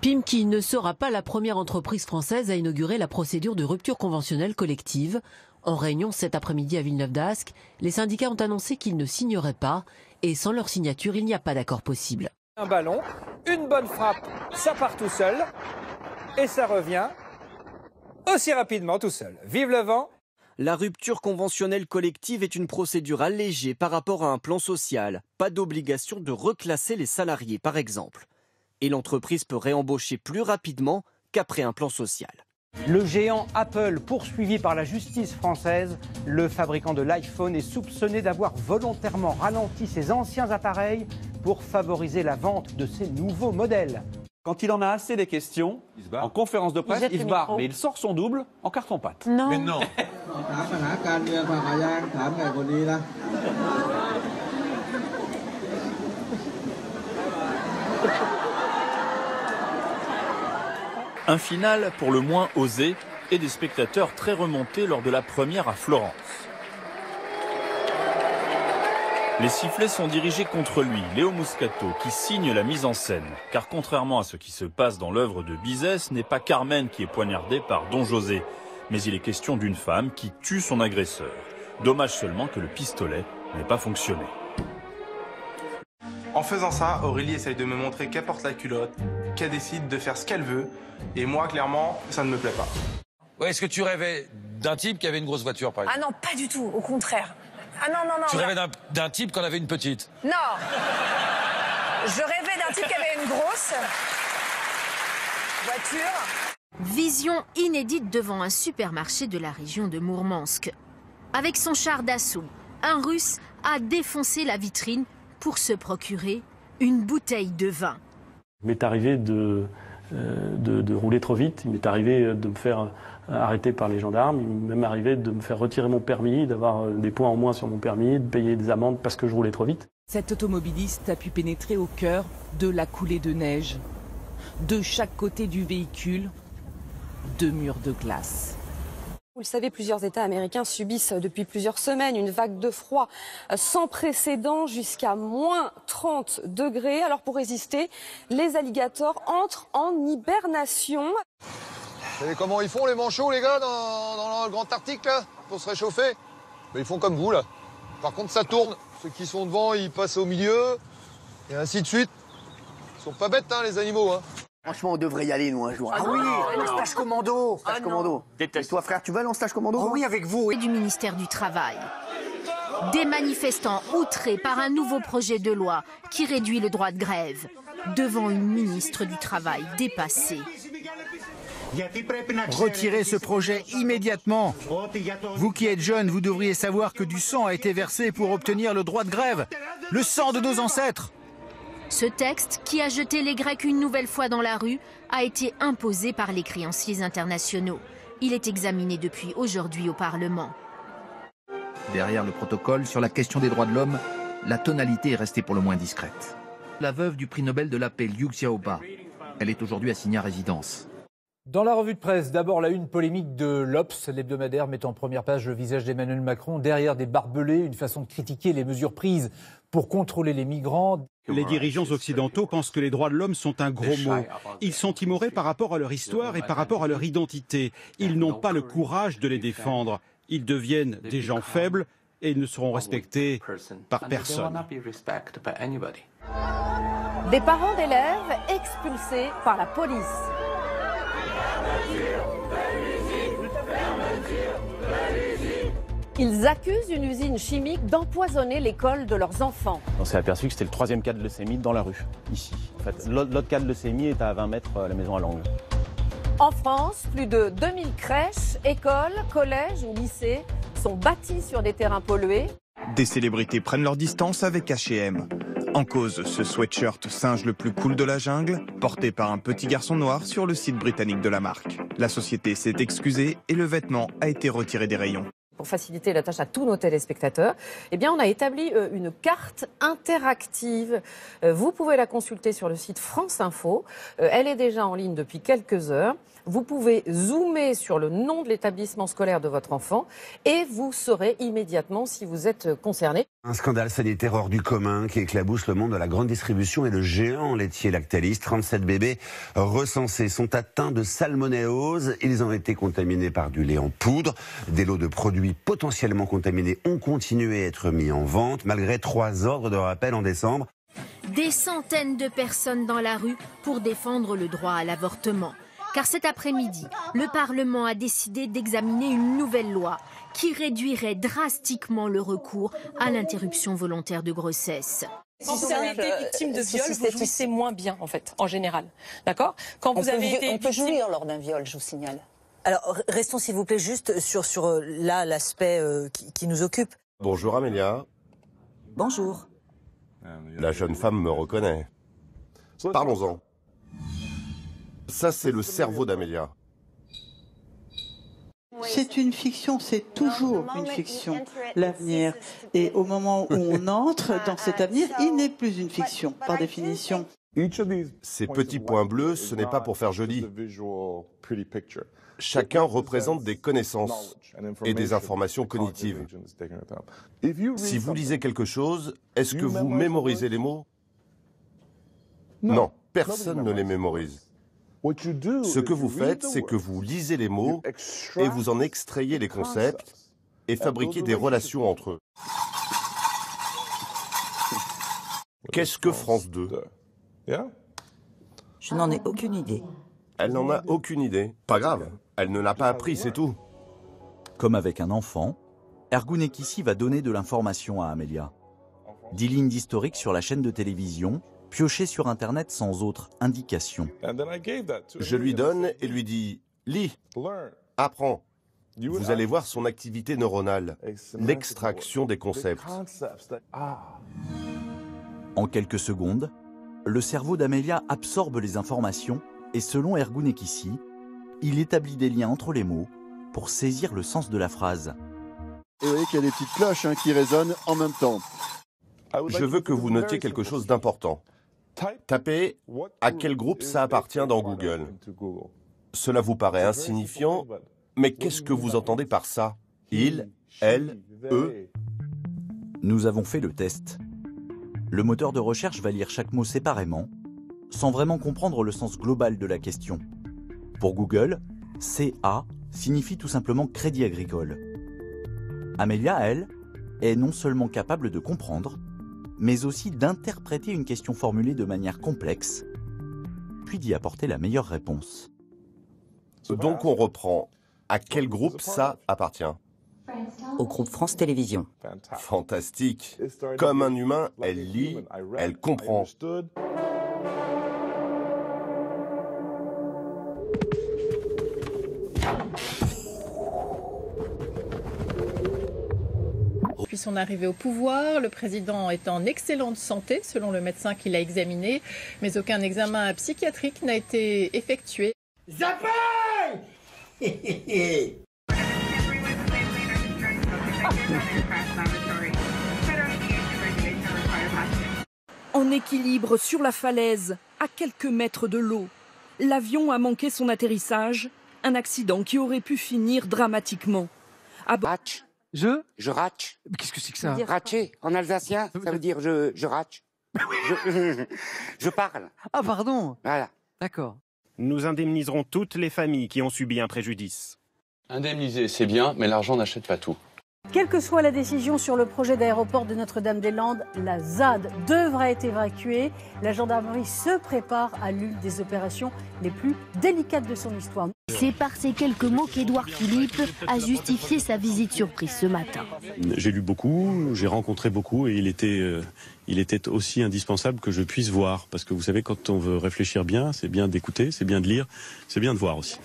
Pimki ne sera pas la première entreprise française à inaugurer la procédure de rupture conventionnelle collective. En réunion cet après-midi à Villeneuve-d'Ascq, les syndicats ont annoncé qu'ils ne signeraient pas et sans leur signature, il n'y a pas d'accord possible. Un ballon, une bonne frappe, ça part tout seul et ça revient aussi rapidement tout seul. Vive le vent! La rupture conventionnelle collective est une procédure allégée par rapport à un plan social. Pas d'obligation de reclasser les salariés, par exemple. Et l'entreprise peut réembaucher plus rapidement qu'après un plan social. Le géant Apple, poursuivi par la justice française, le fabricant de l'iPhone est soupçonné d'avoir volontairement ralenti ses anciens appareils pour favoriser la vente de ses nouveaux modèles. Quand il en a assez des questions, en conférence de presse, il se barre, mais il sort son double en carton-pâte. Non. Mais non. Un final pour le moins osé et des spectateurs très remontés lors de la première à Florence. Les sifflets sont dirigés contre lui, Léo Muscato, qui signe la mise en scène. Car contrairement à ce qui se passe dans l'œuvre de Bizet, ce n'est pas Carmen qui est poignardée par Don José, mais il est question d'une femme qui tue son agresseur. Dommage seulement que le pistolet n'ait pas fonctionné. En faisant ça, Aurélie essaye de me montrer qu'elle porte la culotte, qu'elle décide de faire ce qu'elle veut, et moi, clairement, ça ne me plaît pas. Ouais, est-ce que tu rêvais d'un type qui avait une grosse voiture, par exemple? Ah non, pas du tout, au contraire. Ah non, non, non. Tu rêvais d'un type qui en avait une petite? Non. Je rêvais d'un type qui avait une grosse voiture. Vision inédite devant un supermarché de la région de Mourmansk. Avec son char d'assaut, un Russe a défoncé la vitrine pour se procurer une bouteille de vin. Il m'est arrivé de rouler trop vite, il m'est arrivé de me faire arrêter par les gendarmes, il m'est même arrivé de me faire retirer mon permis, d'avoir des points en moins sur mon permis, de payer des amendes parce que je roulais trop vite. Cet automobiliste a pu pénétrer au cœur de la coulée de neige. De chaque côté du véhicule, 2 murs de glace. Vous le savez, plusieurs États américains subissent depuis plusieurs semaines une vague de froid sans précédent jusqu'à moins 30 degrés. Alors pour résister, les alligators entrent en hibernation. Vous savez comment ils font les manchots, les gars, dans le Grand Arctique, là, pour se réchauffer? Ils font comme vous, là. Par contre, ça tourne. Ceux qui sont devant, ils passent au milieu, et ainsi de suite. Ils sont pas bêtes, hein, les animaux, hein. Franchement, on devrait y aller, nous, un jour. Ah oui, le stage commando. Stage commando. Et toi, frère, tu vas aller en stage commando? Oh oui, avec vous. Du ministère du Travail. Des manifestants outrés par un nouveau projet de loi qui réduit le droit de grève. Devant une ministre du Travail dépassée. Retirez ce projet immédiatement. Vous qui êtes jeunes, vous devriez savoir que du sang a été versé pour obtenir le droit de grève. Le sang de nos ancêtres. Ce texte, qui a jeté les Grecs une nouvelle fois dans la rue, a été imposé par les créanciers internationaux. Il est examiné depuis aujourd'hui au Parlement. Derrière le protocole sur la question des droits de l'homme, la tonalité est restée pour le moins discrète. La veuve du prix Nobel de la paix, Liu Xiaobo, elle est aujourd'hui assignée à résidence. Dans la revue de presse, d'abord la une polémique de l'Obs, l'hebdomadaire met en première page le visage d'Emmanuel Macron derrière des barbelés, une façon de critiquer les mesures prises pour contrôler les migrants. Les dirigeants occidentaux pensent que les droits de l'homme sont un gros mot. Ils sont timorés par rapport à leur histoire et par rapport à leur identité. Ils n'ont pas le courage de les défendre. Ils deviennent des gens faibles et ils ne seront respectés par personne. Des parents d'élèves expulsés par la police. Ils accusent une usine chimique d'empoisonner l'école de leurs enfants. On s'est aperçu que c'était le 3e cas de leucémie dans la rue, ici. En fait, l'autre cas de leucémie est à 20 mètres à la maison à Langles. En France, plus de 2000 crèches, écoles, collèges ou lycées sont bâtis sur des terrains pollués. Des célébrités prennent leur distance avec H&M. En cause, ce sweatshirt singe le plus cool de la jungle, porté par un petit garçon noir sur le site britannique de la marque. La société s'est excusée et le vêtement a été retiré des rayons. Pour faciliter la tâche à tous nos téléspectateurs, eh bien, on a établi une carte interactive. Vous pouvez la consulter sur le site France Info. Elle est déjà en ligne depuis quelques heures. Vous pouvez zoomer sur le nom de l'établissement scolaire de votre enfant et vous saurez immédiatement si vous êtes concerné. Un scandale sanitaire hors du commun qui éclabousse le monde de la grande distribution et le géant laitier Lactalis. 37 bébés recensés sont atteints de salmonellose. Ils ont été contaminés par du lait en poudre. Des lots de produits potentiellement contaminés ont continué à être mis en vente malgré 3 ordres de rappel en décembre. Des centaines de personnes dans la rue pour défendre le droit à l'avortement. Car cet après-midi, le Parlement a décidé d'examiner une nouvelle loi qui réduirait drastiquement le recours à l'interruption volontaire de grossesse. Quand vous avez été victime de viol, vous jouissez moins bien, en fait, en général. D'accord ? Quand vous avez été on peut jouir lors d'un viol, je vous signale. Alors, restons s'il vous plaît juste sur là l'aspect qui nous occupe. Bonjour Amélia. Bonjour. La jeune femme me reconnaît. Parlons-en. Ça, c'est le cerveau d'Amélia. C'est une fiction, c'est toujours une fiction, l'avenir. Et au moment où on entre dans cet avenir, il n'est plus une fiction, par définition. Ces petits points bleus, ce n'est pas pour faire joli. Chacun représente des connaissances et des informations cognitives. Si vous lisez quelque chose, est-ce que vous mémorisez les mots ? Non, personne ne les mémorise. Ce que vous faites, c'est que vous lisez les mots et vous en extrayez les concepts et fabriquez des relations entre eux. Qu'est-ce que France 2 ? Je n'en ai aucune idée. Elle n'en a aucune idée. Pas grave, elle ne l'a pas appris, c'est tout. Comme avec un enfant, Ergun Ekissi va donner de l'information à Amélia. 10 lignes d'historique sur la chaîne de télévision, piochées sur Internet sans autre indication. Je lui donne et lui dis « Lis, apprends ». Vous allez voir son activité neuronale, l'extraction des concepts. En quelques secondes, le cerveau d'Amélia absorbe les informations et selon Ergun Ekissi, il établit des liens entre les mots pour saisir le sens de la phrase. Et vous voyez qu'il y a des petites cloches qui résonnent en même temps. Je veux que vous notiez quelque chose d'important. Tapez « à quel groupe ça appartient » dans Google. Cela vous paraît insignifiant, mais qu'est-ce que vous entendez par ça ? Il, elle, eux ? Nous avons fait le test. Le moteur de recherche va lire chaque mot séparément, sans vraiment comprendre le sens global de la question. Pour Google, CA signifie tout simplement Crédit Agricole. Amélia, elle, est non seulement capable de comprendre, mais aussi d'interpréter une question formulée de manière complexe, puis d'y apporter la meilleure réponse. Donc on reprend. À quel groupe ça appartient ? Au groupe France Télévisions. Fantastique. Comme un humain, elle lit, elle comprend. Depuis son arrivée au pouvoir, le président est en excellente santé, selon le médecin qui l'a examiné, mais aucun examen psychiatrique n'a été effectué. En équilibre sur la falaise, à quelques mètres de l'eau, l'avion a manqué son atterrissage, un accident qui aurait pu finir dramatiquement. Je ratch. Qu'est-ce que c'est que ça ? Ratcher, en alsacien, ça veut dire je ratch. Je parle. Ah pardon. Voilà. D'accord. Nous indemniserons toutes les familles qui ont subi un préjudice. Indemniser, c'est bien, mais l'argent n'achète pas tout. Quelle que soit la décision sur le projet d'aéroport de Notre-Dame-des-Landes, la ZAD devra être évacuée. La gendarmerie se prépare à l'une des opérations les plus délicates de son histoire. C'est par ces quelques mots qu'Édouard Philippe a justifié sa visite surprise ce matin. J'ai lu beaucoup, j'ai rencontré beaucoup et il était aussi indispensable que je puisse voir. Parce que vous savez, quand on veut réfléchir bien, c'est bien d'écouter, c'est bien de lire, c'est bien de voir aussi.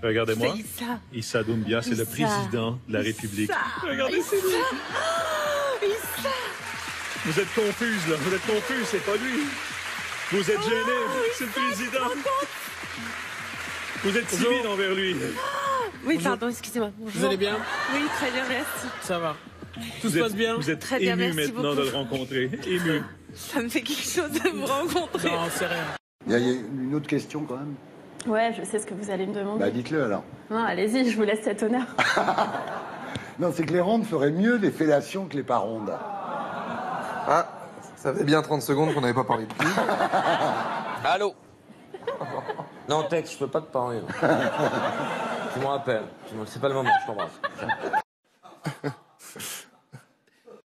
Regardez-moi. C'est Issa. Issa Doumbia, c'est le président de la République. Regardez, c'est lui. Issa. Vous êtes confuse, là. Vous êtes confuse, c'est pas lui. Vous êtes gêné, c'est le président. Vous êtes timide envers lui. Oui, pardon, excusez-moi. Vous allez bien? Oui, très bien, merci. Ça va. Tout se passe bien? Vous êtes très bien, ému merci maintenant beaucoup. de le rencontrer. Ému. Ça me fait quelque chose de vous rencontrer. Non, c'est rien. Il y a une autre question quand même. Ouais, je sais ce que vous allez me demander. Bah dites-le alors. Non, allez-y, je vous laisse cet honneur. Non, c'est que les rondes feraient mieux les fellations que les pas rondes. Ah, ça fait bien 30 secondes qu'on n'avait pas parlé de cul. Allô? Non, Tex, je peux pas te parler. Tu me rappelles. C'est pas le moment, je t'embrasse.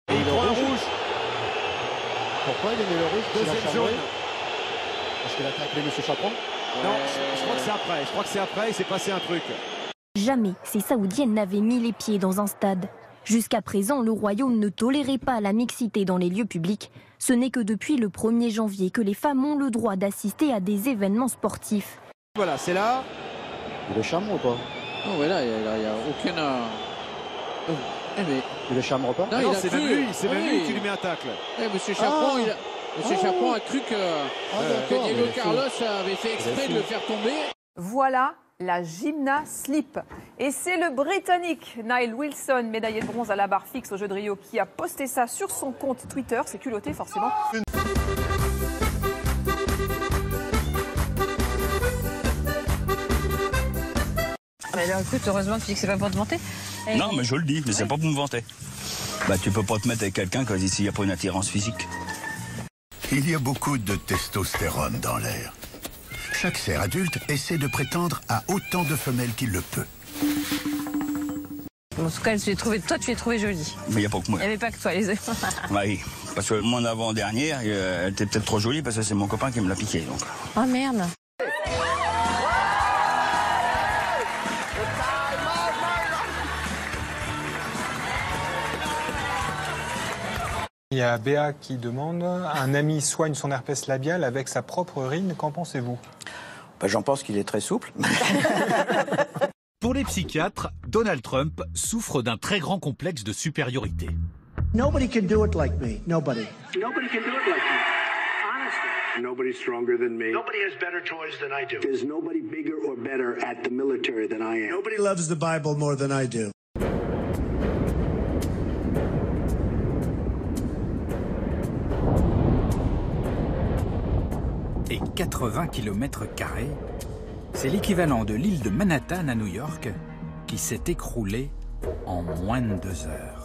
Et il prend un rouge. Pourquoi il est mis le rouge? Deuxième jaune. Parce qu'il a taclé M. Chaperon? Non, je crois que c'est après. Je crois que c'est après, il s'est passé un truc. Jamais ces Saoudiennes n'avaient mis les pieds dans un stade. Jusqu'à présent, le royaume ne tolérait pas la mixité dans les lieux publics. Ce n'est que depuis le 1er janvier que les femmes ont le droit d'assister à des événements sportifs. Voilà, c'est là. Il est chambre ou pas? Non, ouais, là, il n'y a aucune... mais... Il est chambre pas? Non, c'est même lui, qui lui met un tacle. Monsieur Chaperon, Chaperon a cru que Diego Carlos avait fait exprès de le faire tomber. Voilà la gymnaslip. Et c'est le Britannique Niall Wilson, médaillé de bronze à la barre fixe aux Jeux de Rio, qui a posté ça sur son compte Twitter. C'est culotté, forcément. Alors écoute, heureusement que tu dis que c'est pas pour te vanter. Non, mais je le dis, mais c'est pas pour me vanter. Bah, tu peux pas te mettre avec quelqu'un quand il n'y a pas une attirance physique. Il y a beaucoup de testostérone dans l'air. Chaque cerf adulte essaie de prétendre à autant de femelles qu'il le peut. En tout cas, toi, tu l'as trouvé jolie. Mais il n'y a pas que moi. Il n'y avait pas que toi, les œufs. Bah oui, parce que mon avant-dernière, elle était peut-être trop jolie parce que c'est mon copain qui me l'a piqué. Donc. Oh merde. Il y a Béa qui demande, un ami soigne son herpès labial avec sa propre urine, qu'en pensez-vous? J'en pense qu'il est très souple. Pour les psychiatres, Donald Trump souffre d'un très grand complexe de supériorité. Nobody can do it like me. Nobody. Nobody can do it like me. Honestly. Nobody's stronger than me. Nobody has better toys than I do. There's nobody bigger or better at the military than I am. Nobody loves the Bible more than I do. Et 80 km², c'est l'équivalent de l'île de Manhattan à New York qui s'est écroulée en moins de 2 heures.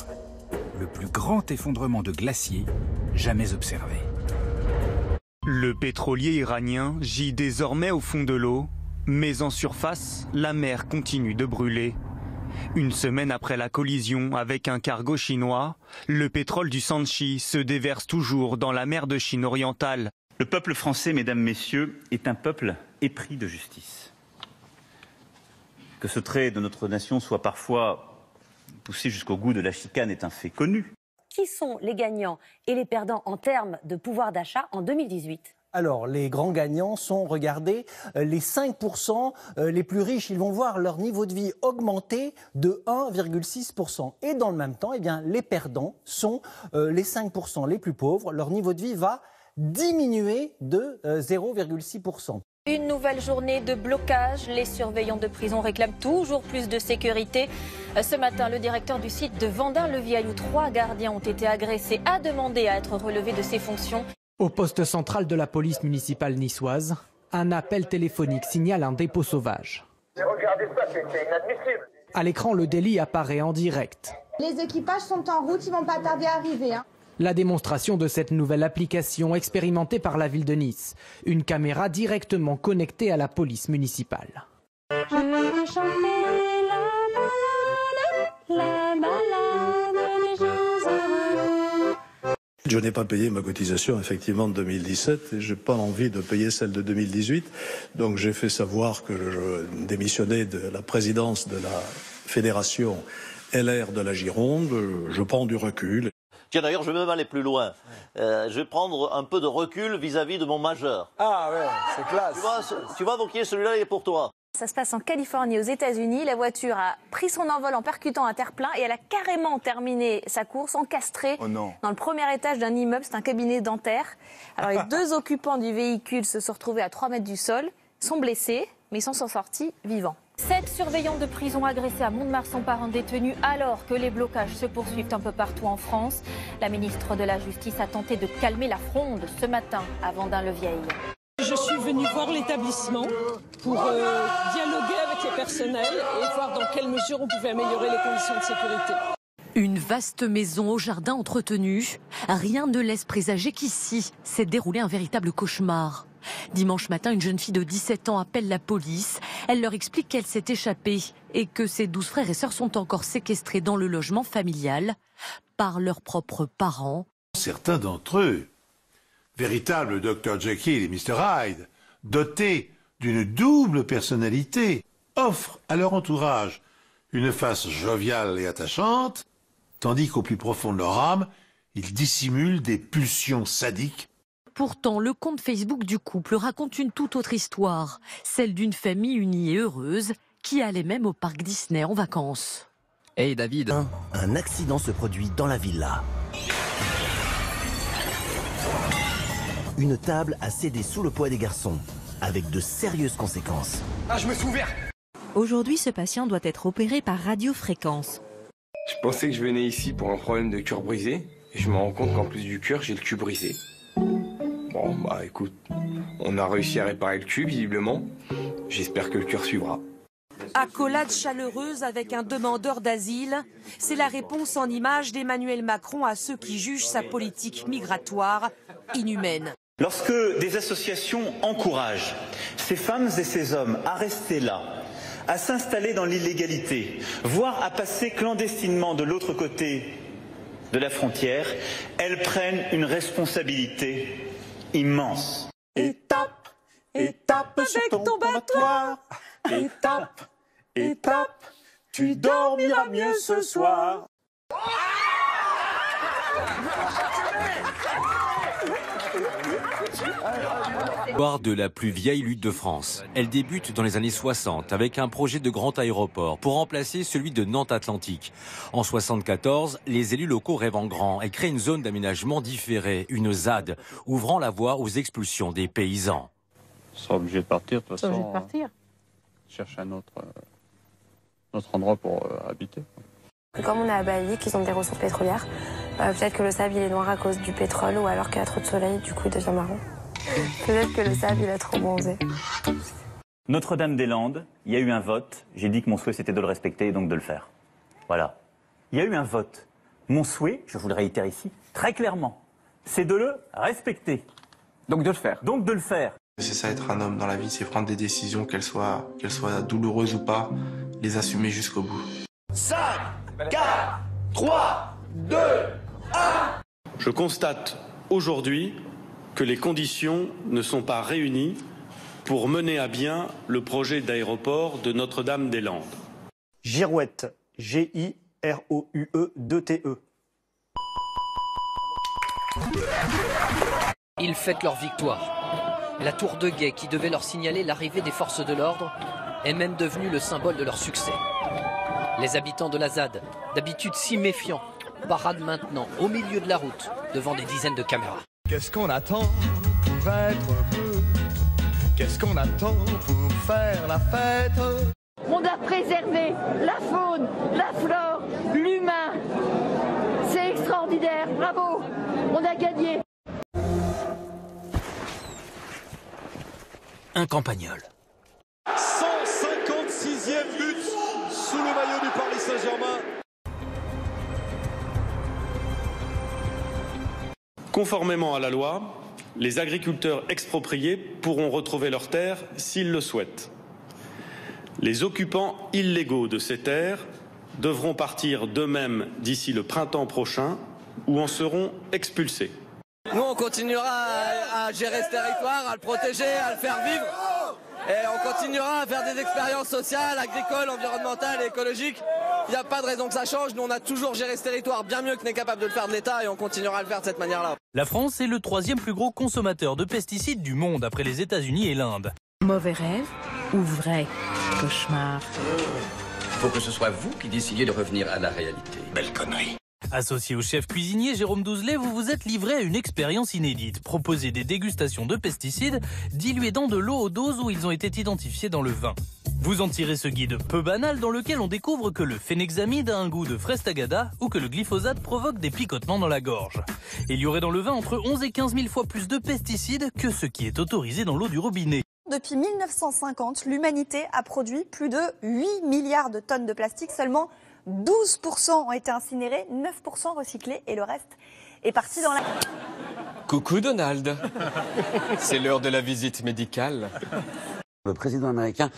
Le plus grand effondrement de glacier jamais observé. Le pétrolier iranien gît désormais au fond de l'eau, mais en surface, la mer continue de brûler. Une semaine après la collision avec un cargo chinois, le pétrole du Sanchi se déverse toujours dans la mer de Chine orientale. Le peuple français, mesdames, messieurs, est un peuple épris de justice. Que ce trait de notre nation soit parfois poussé jusqu'au goût de la chicane est un fait connu. Qui sont les gagnants et les perdants en termes de pouvoir d'achat en 2018 ? Alors, les grands gagnants sont, regardez, les 5% les plus riches. Ils vont voir leur niveau de vie augmenter de 1,6%. Et dans le même temps, eh bien, les perdants sont les 5% les plus pauvres. Leur niveau de vie va diminuer de 0,6%. Une nouvelle journée de blocage. Les surveillants de prison réclament toujours plus de sécurité. Ce matin, le directeur du site de Vendin-le-Vieil, où 3 gardiens ont été agressés, a demandé à être relevé de ses fonctions. Au poste central de la police municipale niçoise, un appel téléphonique signale un dépôt sauvage. Regardez ça, c'est inadmissible. À l'écran, le délit apparaît en direct. Les équipages sont en route, ils vont pas tarder à arriver. La démonstration de cette nouvelle application expérimentée par la ville de Nice. Une caméra directement connectée à la police municipale. Je vais chanter la balade des gens heureux. Je n'ai pas payé ma cotisation effectivement de 2017 et je n'ai pas envie de payer celle de 2018. Donc j'ai fait savoir que je démissionnais de la présidence de la fédération LR de la Gironde. Je prends du recul. Tiens, d'ailleurs, je vais même aller plus loin. Je vais prendre un peu de recul vis-à-vis de mon majeur. Ah ouais, c'est classe. Tu vois, Vauquier, celui-là, il est pour toi. Ça se passe en Californie, aux États-Unis. La voiture a pris son envol en percutant un terre-plein et elle a carrément terminé sa course encastrée dans le premier étage d'un immeuble. C'est un cabinet dentaire. Alors les 2 occupants du véhicule se sont retrouvés à 3 mètres du sol, sont blessés, mais ils s'en sont sortis vivants. 7 surveillants de prison agressés à Mont-de-Marsan par un détenu alors que les blocages se poursuivent un peu partout en France. La ministre de la Justice a tenté de calmer la fronde ce matin à Vendin-le-Vieil. Je suis venue voir l'établissement pour dialoguer avec les personnels et voir dans quelle mesure on pouvait améliorer les conditions de sécurité. Une vaste maison au jardin entretenu. Rien ne laisse présager qu'ici s'est déroulé un véritable cauchemar. Dimanche matin, une jeune fille de 17 ans appelle la police. Elle leur explique qu'elle s'est échappée et que ses 12 frères et sœurs sont encore séquestrés dans le logement familial par leurs propres parents. Certains d'entre eux, véritables Dr Jekyll et Mr Hyde, dotés d'une double personnalité, offrent à leur entourage une face joviale et attachante, tandis qu'au plus profond de leur âme, ils dissimulent des pulsions sadiques. Pourtant, le compte Facebook du couple raconte une toute autre histoire, celle d'une famille unie et heureuse qui allait même au parc Disney en vacances. Hey David. Un accident se produit dans la villa. Une table a cédé sous le poids des garçons, avec de sérieuses conséquences. Ah, je me suis ouvert! Aujourd'hui, ce patient doit être opéré par radiofréquence. Je pensais que je venais ici pour un problème de cœur brisé, et je me rends compte qu'en plus du cœur, j'ai le cul brisé. Bon, bah écoute, on a réussi à réparer le cul, visiblement. J'espère que le cœur suivra. Accolade chaleureuse avec un demandeur d'asile, c'est la réponse en images d'Emmanuel Macron à ceux qui jugent sa politique migratoire inhumaine. Lorsque des associations encouragent ces femmes et ces hommes à rester là, à s'installer dans l'illégalité, voire à passer clandestinement de l'autre côté de la frontière, elles prennent une responsabilité immense. Étape, étape sur ton battoir. Étape, étape, tu dormiras mieux ce soir. L'histoire de la plus vieille lutte de France. Elle débute dans les années 60 avec un projet de grand aéroport pour remplacer celui de Nantes-Atlantique. En 74, les élus locaux rêvent en grand et créent une zone d'aménagement différée, une ZAD, ouvrant la voie aux expulsions des paysans. Ils sont obligés de partir, de toute façon. Ils sont obligés de partir. Chercher un autre endroit pour habiter. Comme on est à Bali, qu'ils ont des ressources pétrolières, peut-être que le sable il est noir à cause du pétrole ou alors qu'il y a trop de soleil, du coup il devient marron. Peut-être que le sable il a trop bronzé. Notre-Dame-des-Landes, il y a eu un vote. J'ai dit que mon souhait c'était de le respecter et donc de le faire. Voilà. Il y a eu un vote. Mon souhait, je vous le réitère ici, très clairement, c'est de le respecter. Donc de le faire. Donc de le faire. C'est ça être un homme dans la vie, c'est prendre des décisions, qu'elles soient douloureuses ou pas, les assumer jusqu'au bout. 5, 4, 3, 2, 1. Je constate aujourd'hui que les conditions ne sont pas réunies pour mener à bien le projet d'aéroport de Notre-Dame-des-Landes. Girouette, Giroue2TE. Ils fêtent leur victoire. La tour de guet qui devait leur signaler l'arrivée des forces de l'ordre est même devenue le symbole de leur succès. Les habitants de la ZAD, d'habitude si méfiants, paradent maintenant au milieu de la route devant des dizaines de caméras. Qu'est-ce qu'on attend pour être heureux? Qu'est-ce qu'on attend pour faire la fête? On a préservé la faune, la flore, l'humain. C'est extraordinaire, bravo, on a gagné. Un campagnol. 156e but sous le maillot du Paris Saint-Germain. Conformément à la loi, les agriculteurs expropriés pourront retrouver leurs terres s'ils le souhaitent. Les occupants illégaux de ces terres devront partir d'eux-mêmes d'ici le printemps prochain ou en seront expulsés. Nous, on continuera à gérer ce territoire, à le protéger, à le faire vivre. Et on continuera à faire des expériences sociales, agricoles, environnementales et écologiques. Il n'y a pas de raison que ça change. Nous, on a toujours géré ce territoire bien mieux que n'est capable de le faire de l'État et on continuera à le faire de cette manière-là. La France est le 3e plus gros consommateur de pesticides du monde après les États-Unis et l'Inde. Mauvais rêve, ou vrai cauchemar? Faut que ce soit vous qui décidiez de revenir à la réalité. Belle connerie. Associé au chef cuisinier Jérôme Douzelet, vous vous êtes livré à une expérience inédite. Proposer des dégustations de pesticides dilués dans de l'eau aux doses où ils ont été identifiés dans le vin. Vous en tirez ce guide peu banal dans lequel on découvre que le phénexamide a un goût de fraise tagada ou que le glyphosate provoque des picotements dans la gorge. Il y aurait dans le vin entre 11 et 15 000 fois plus de pesticides que ce qui est autorisé dans l'eau du robinet. Depuis 1950, l'humanité a produit plus de 8 milliards de tonnes de plastique. Seulement 12% ont été incinérés, 9% recyclés et le reste est parti dans la... Coucou Donald, c'est l'heure de la visite médicale. Le président américain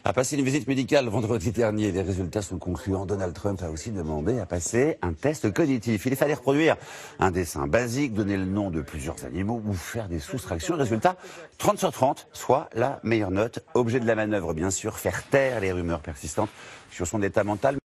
a passé une visite médicale vendredi dernier. Les résultats sont concluants. Donald Trump a aussi demandé à passer un test cognitif. Il fallait reproduire un dessin basique, donner le nom de plusieurs animaux ou faire des soustractions. Résultat, 30 sur 30, soit la meilleure note. Objet de la manœuvre, bien sûr, faire taire les rumeurs persistantes sur son état mental.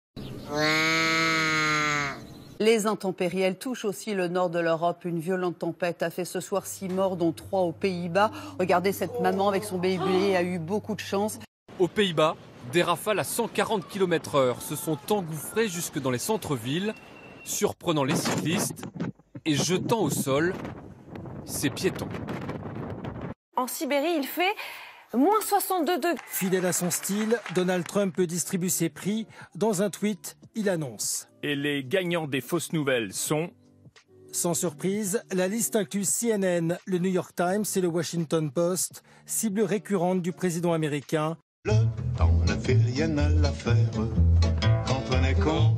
Les intempéries, elles touchent aussi le nord de l'Europe. Une violente tempête a fait ce soir 6 morts, dont 3 aux Pays-Bas. Regardez, cette maman avec son bébé a eu beaucoup de chance. Aux Pays-Bas, des rafales à 140 km/h se sont engouffrées jusque dans les centres-villes, surprenant les cyclistes et jetant au sol ces piétons. En Sibérie, il fait moins 62 degrés. Fidèle à son style, Donald Trump distribue ses prix. Dans un tweet, il annonce. Et les gagnants des fausses nouvelles sont... Sans surprise, la liste inclut CNN, le New York Times et le Washington Post, cible récurrente du président américain. Le temps ne fait rien à l'affaire. Quand on est con,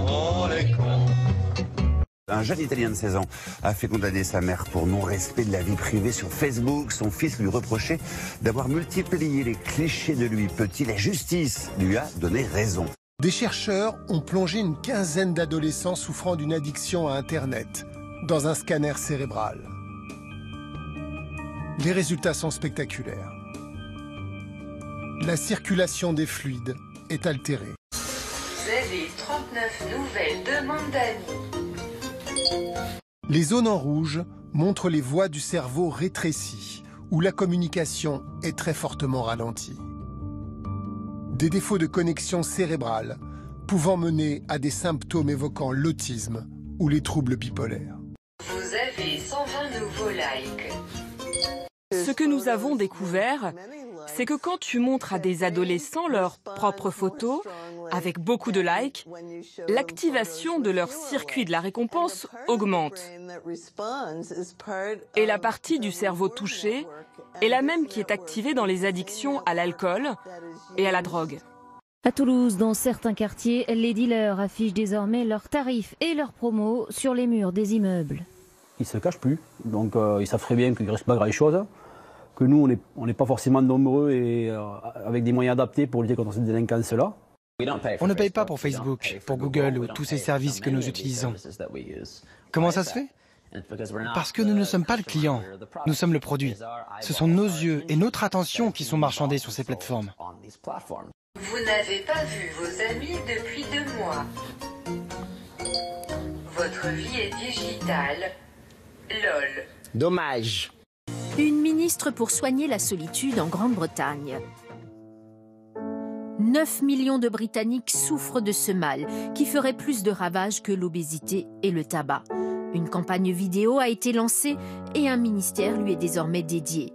on est con. Un jeune Italien de 16 ans a fait condamner sa mère pour non-respect de la vie privée sur Facebook. Son fils lui reprochait d'avoir multiplié les clichés de lui petit. La justice lui a donné raison. Des chercheurs ont plongé une quinzaine d'adolescents souffrant d'une addiction à Internet dans un scanner cérébral. Les résultats sont spectaculaires. La circulation des fluides est altérée. Vous avez 39 nouvelles demandes d'amis. Les zones en rouge montrent les voies du cerveau rétrécies, où la communication est très fortement ralentie. Des défauts de connexion cérébrale pouvant mener à des symptômes évoquant l'autisme ou les troubles bipolaires. Vous avez 120 nouveaux likes. Ce que nous avons découvert, c'est que quand tu montres à des adolescents leurs propres photos, avec beaucoup de likes, l'activation de leur circuit de la récompense augmente. Et la partie du cerveau touchée est la même qui est activée dans les addictions à l'alcool et à la drogue. À Toulouse, dans certains quartiers, les dealers affichent désormais leurs tarifs et leurs promos sur les murs des immeubles. Ils ne se cachent plus, donc ils savent très bien qu'il ne reste pas grand-chose, que nous, on n'est pas forcément nombreux et avec des moyens adaptés pour lutter contre cette délinquance-là. On ne paye pas pour Facebook, pour Google ou tous ces services que nous utilisons. Comment ça se fait ? Parce que nous ne sommes pas le client, nous sommes le produit. Ce sont nos yeux et notre attention qui sont marchandés sur ces plateformes. Vous n'avez pas vu vos amis depuis 2 mois. Votre vie est digitale. LOL. Dommage. Une ministre pour soigner la solitude en Grande-Bretagne. 9 millions de Britanniques souffrent de ce mal, qui ferait plus de ravages que l'obésité et le tabac. Une campagne vidéo a été lancée et un ministère lui est désormais dédié.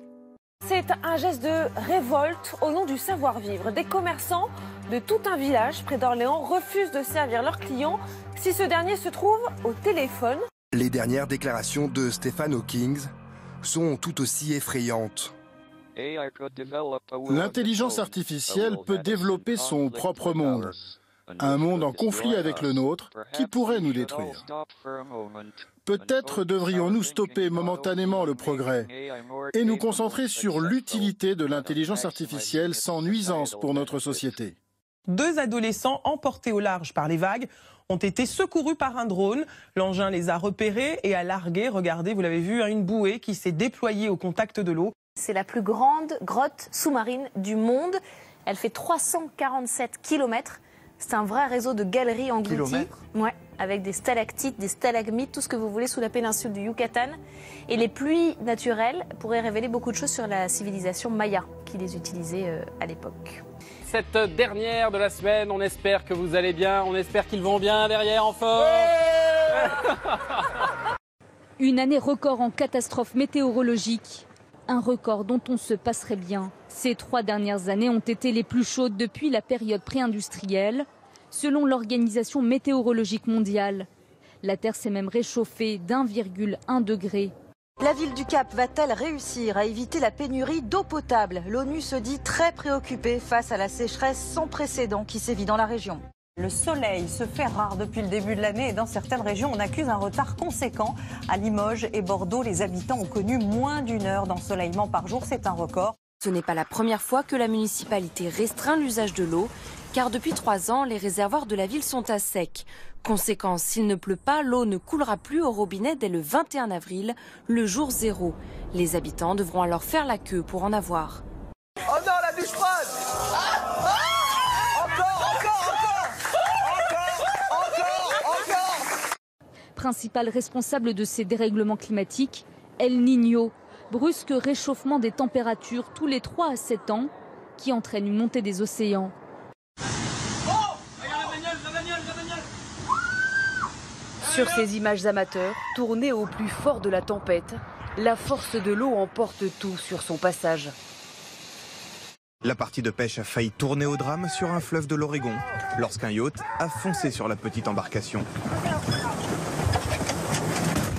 C'est un geste de révolte au nom du savoir-vivre. Des commerçants de tout un village près d'Orléans refusent de servir leurs clients si ce dernier se trouve au téléphone. Les dernières déclarations de Stephen Hawking sont tout aussi effrayantes. L'intelligence artificielle peut développer son propre monde, un monde en conflit avec le nôtre qui pourrait nous détruire. Peut-être devrions-nous stopper momentanément le progrès et nous concentrer sur l'utilité de l'intelligence artificielle sans nuisance pour notre société. 2 adolescents emportés au large par les vagues ont été secourus par un drone. L'engin les a repérés et a largué, regardez, vous l'avez vu, une bouée qui s'est déployée au contact de l'eau. C'est la plus grande grotte sous-marine du monde. Elle fait 347 km. C'est un vrai réseau de galeries englouties. Kilomètres. Ouais, avec des stalactites, des stalagmites, tout ce que vous voulez sous la péninsule du Yucatan. Et les pluies naturelles pourraient révéler beaucoup de choses sur la civilisation maya qui les utilisait à l'époque. Cette dernière de la semaine, on espère que vous allez bien, on espère qu'ils vont bien derrière en force. Une année record en catastrophe météorologique. Un record dont on se passerait bien. Ces 3 dernières années ont été les plus chaudes depuis la période pré-industrielle, selon l'Organisation météorologique mondiale. La Terre s'est même réchauffée d'1,1 degré. La ville du Cap va-t-elle réussir à éviter la pénurie d'eau potable? L'ONU se dit très préoccupée face à la sécheresse sans précédent qui sévit dans la région. Le soleil se fait rare depuis le début de l'année et dans certaines régions, on accuse un retard conséquent. À Limoges et Bordeaux, les habitants ont connu moins d'1 heure d'ensoleillement par jour. C'est un record. Ce n'est pas la première fois que la municipalité restreint l'usage de l'eau, car depuis 3 ans, les réservoirs de la ville sont à sec. Conséquence, s'il ne pleut pas, l'eau ne coulera plus au robinet dès le 21 avril, le jour 0. Les habitants devront alors faire la queue pour en avoir. Oh non, la douche froide! Principal responsable de ces dérèglements climatiques, El Niño, brusque réchauffement des températures tous les 3 à 7 ans qui entraîne une montée des océans. Sur ces images amateurs, tournées au plus fort de la tempête, la force de l'eau emporte tout sur son passage. La partie de pêche a failli tourner au drame sur un fleuve de l'Oregon, lorsqu'un yacht a foncé sur la petite embarcation.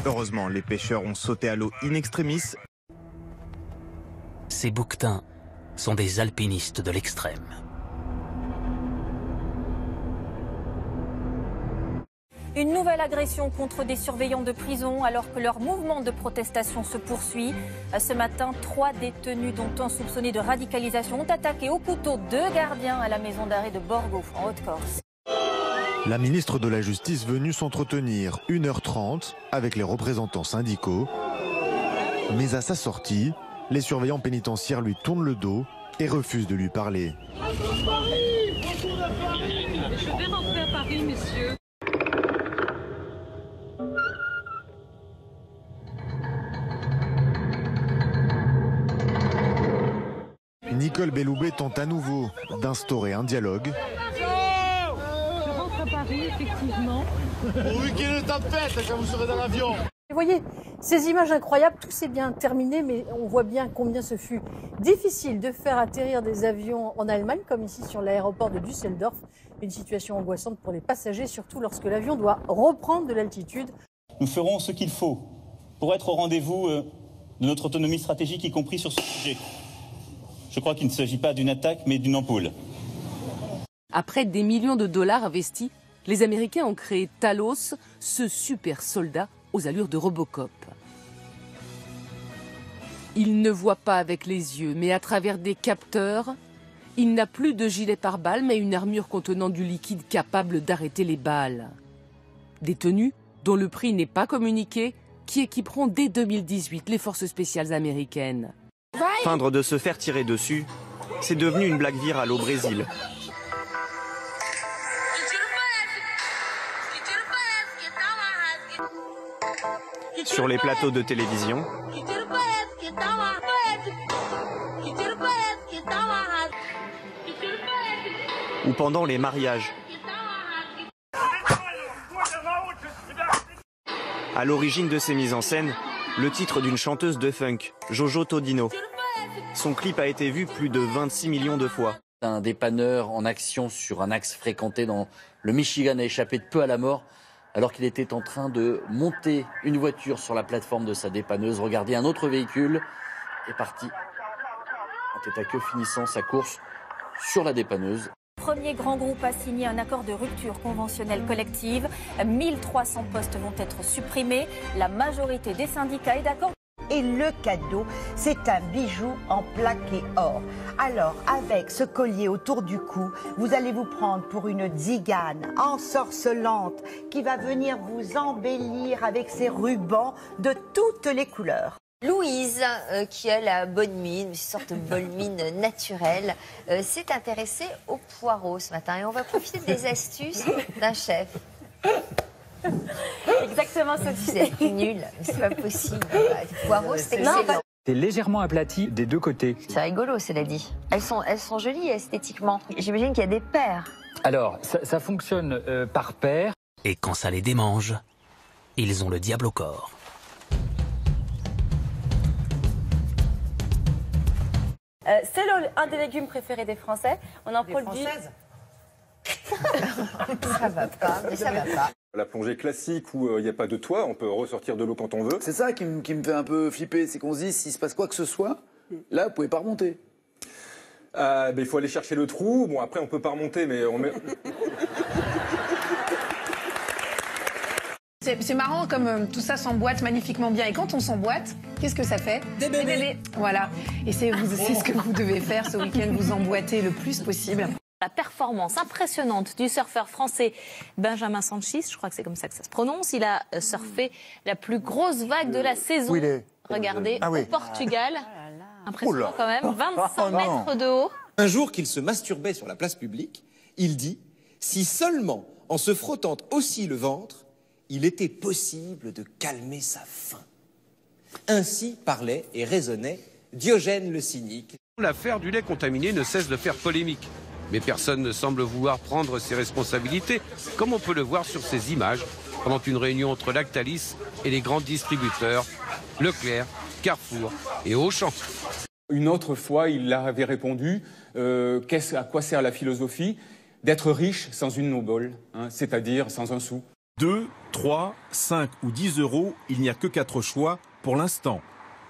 Heureusement, les pêcheurs ont sauté à l'eau in extremis. Ces bouquetins sont des alpinistes de l'extrême. Une nouvelle agression contre des surveillants de prison alors que leur mouvement de protestation se poursuit. Ce matin, 3 détenus dont un soupçonné de radicalisation ont attaqué au couteau 2 gardiens à la maison d'arrêt de Borgo en Haute-Corse. La ministre de la Justice venue s'entretenir 1h30 avec les représentants syndicaux. Mais à sa sortie, les surveillants pénitentiaires lui tournent le dos et refusent de lui parler. Je vais rentrer à Paris, messieurs. Nicole Belloubet tente à nouveau d'instaurer un dialogue. Je rentre à Paris, effectivement. Pourvu qu'il y ait une tempête quand vous serez dans l'avion. Vous voyez, ces images incroyables, tout s'est bien terminé, mais on voit bien combien ce fut difficile de faire atterrir des avions en Allemagne, comme ici sur l'aéroport de Düsseldorf. Une situation angoissante pour les passagers, surtout lorsque l'avion doit reprendre de l'altitude. Nous ferons ce qu'il faut pour être au rendez-vous de notre autonomie stratégique, y compris sur ce sujet. Je crois qu'il ne s'agit pas d'une attaque, mais d'une ampoule. Après des millions de dollars investis, les Américains ont créé Talos, ce super soldat aux allures de Robocop. Il ne voit pas avec les yeux, mais à travers des capteurs. Il n'a plus de gilet pare-balles, mais une armure contenant du liquide capable d'arrêter les balles. Des tenues, dont le prix n'est pas communiqué, qui équiperont dès 2018 les forces spéciales américaines. Feindre de se faire tirer dessus, c'est devenu une blague virale au Brésil. Sur les plateaux de télévision. Ou pendant les mariages. À l'origine de ces mises en scène, le titre d'une chanteuse de funk, Jojo Todino. Son clip a été vu plus de 26 millions de fois. Un dépanneur en action sur un axe fréquenté dans le Michigan a échappé de peu à la mort alors qu'il était en train de monter une voiture sur la plateforme de sa dépanneuse. Regardez, un autre véhicule est parti en tête à queue finissant sa course sur la dépanneuse. Premier grand groupe a signé un accord de rupture conventionnelle collective. 1300 postes vont être supprimés. La majorité des syndicats est d'accord. Et le cadeau, c'est un bijou en plaqué or. Alors, avec ce collier autour du cou, vous allez vous prendre pour une tzigane ensorcelante qui va venir vous embellir avec ses rubans de toutes les couleurs. Louise, qui a la bonne mine, une sorte de bonne mine naturelle, s'est intéressée aux poireaux ce matin. Et on va profiter des astuces d'un chef. Exactement, Sophie. C'est nul, c'est pas possible. Les poireaux, c'est excellent. C'est légèrement aplati des deux côtés. C'est rigolo, cela dit. Elles sont jolies esthétiquement. J'imagine qu'il y a des paires. Alors, ça fonctionne par paire. Et quand ça les démange, ils ont le diable au corps. C'est un des légumes préférés des Français. On en produit. Ça va pas, mais ça va pas. La plongée classique où il n'y a pas de toit, on peut ressortir de l'eau quand on veut. C'est ça qui me fait un peu flipper, c'est qu'on se dit s'il se passe quoi que ce soit, là vous pouvez pas remonter. Il faut aller chercher le trou. Bon, après on peut pas remonter, mais on met. C'est marrant comme tout ça s'emboîte magnifiquement bien. Et quand on s'emboîte, qu'est-ce que ça fait? Des bébés. Voilà. Et c'est ce que vous devez faire ce week-end, vous emboîter le plus possible. La performance impressionnante du surfeur français Benjamin Sanchis, je crois que c'est comme ça que ça se prononce, il a surfé la plus grosse vague de la saison. Regardez, au Portugal. Impressionnant quand même, 25 mètres de haut. Un jour qu'il se masturbait sur la place publique, il dit « Si seulement, en se frottant aussi le ventre, il était possible de calmer sa faim. » Ainsi parlait et raisonnait Diogène le cynique. L'affaire du lait contaminé ne cesse de faire polémique. Mais personne ne semble vouloir prendre ses responsabilités, comme on peut le voir sur ces images, pendant une réunion entre Lactalis et les grands distributeurs, Leclerc, Carrefour et Auchan. Une autre fois, il avait répondu à quoi sert la philosophie? D'être riche sans une no-ball, c'est-à-dire sans un sou. 2, 3, 5 ou 10 euros, il n'y a que 4 choix pour l'instant.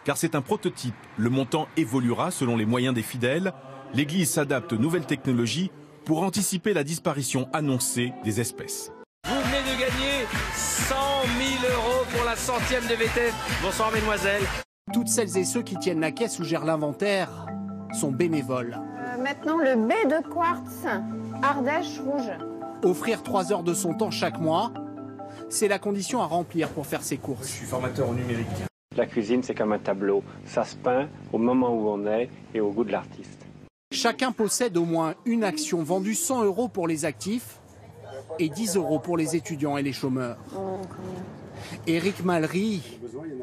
Car c'est un prototype. Le montant évoluera selon les moyens des fidèles. L'Église s'adapte aux nouvelles technologies pour anticiper la disparition annoncée des espèces. Vous venez de gagner 100 000 euros pour la 100e de VTF. Bonsoir mesdemoiselles. Toutes celles et ceux qui tiennent la caisse ou gèrent l'inventaire sont bénévoles. Maintenant, le B de quartz, Ardèche rouge. Offrir 3 heures de son temps chaque mois, c'est la condition à remplir pour faire ses courses. Je suis formateur en numérique. La cuisine, c'est comme un tableau. Ça se peint au moment où on est et au goût de l'artiste. Chacun possède au moins une action vendue 100 euros pour les actifs et 10 euros pour les étudiants et les chômeurs. Éric Mallery,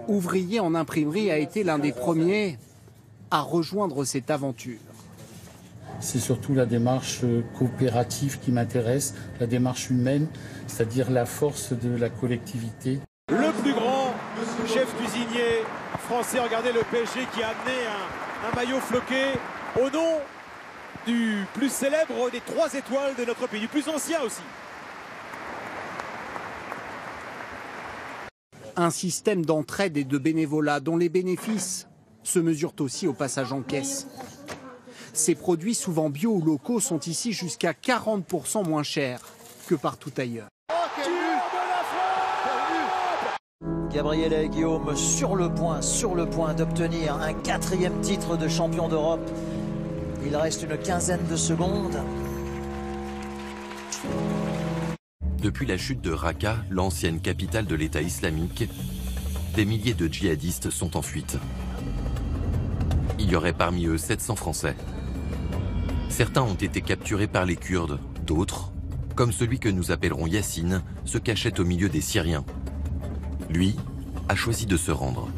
ouvrier en imprimerie, a été l'un des premiers à rejoindre cette aventure. C'est surtout la démarche coopérative qui m'intéresse, la démarche humaine, c'est-à-dire la force de la collectivité. Le plus grand chef cuisinier français, regardez le PSG qui a amené un maillot floqué au nom du plus célèbre des 3 étoiles de notre pays, du plus ancien aussi. Un système d'entraide et de bénévolat dont les bénéfices se mesurent aussi au passage en caisse. Ces produits souvent bio ou locaux sont ici jusqu'à 40% moins chers que partout ailleurs. Gabriel Guillaume sur le point d'obtenir un 4e titre de champion d'Europe. Il reste une quinzaine de secondes. Depuis la chute de Raqqa, l'ancienne capitale de l'État islamique, des milliers de djihadistes sont en fuite. Il y aurait parmi eux 700 Français. Certains ont été capturés par les Kurdes, d'autres, comme celui que nous appellerons Yassine, se cachait au milieu des Syriens. Lui a choisi de se rendre.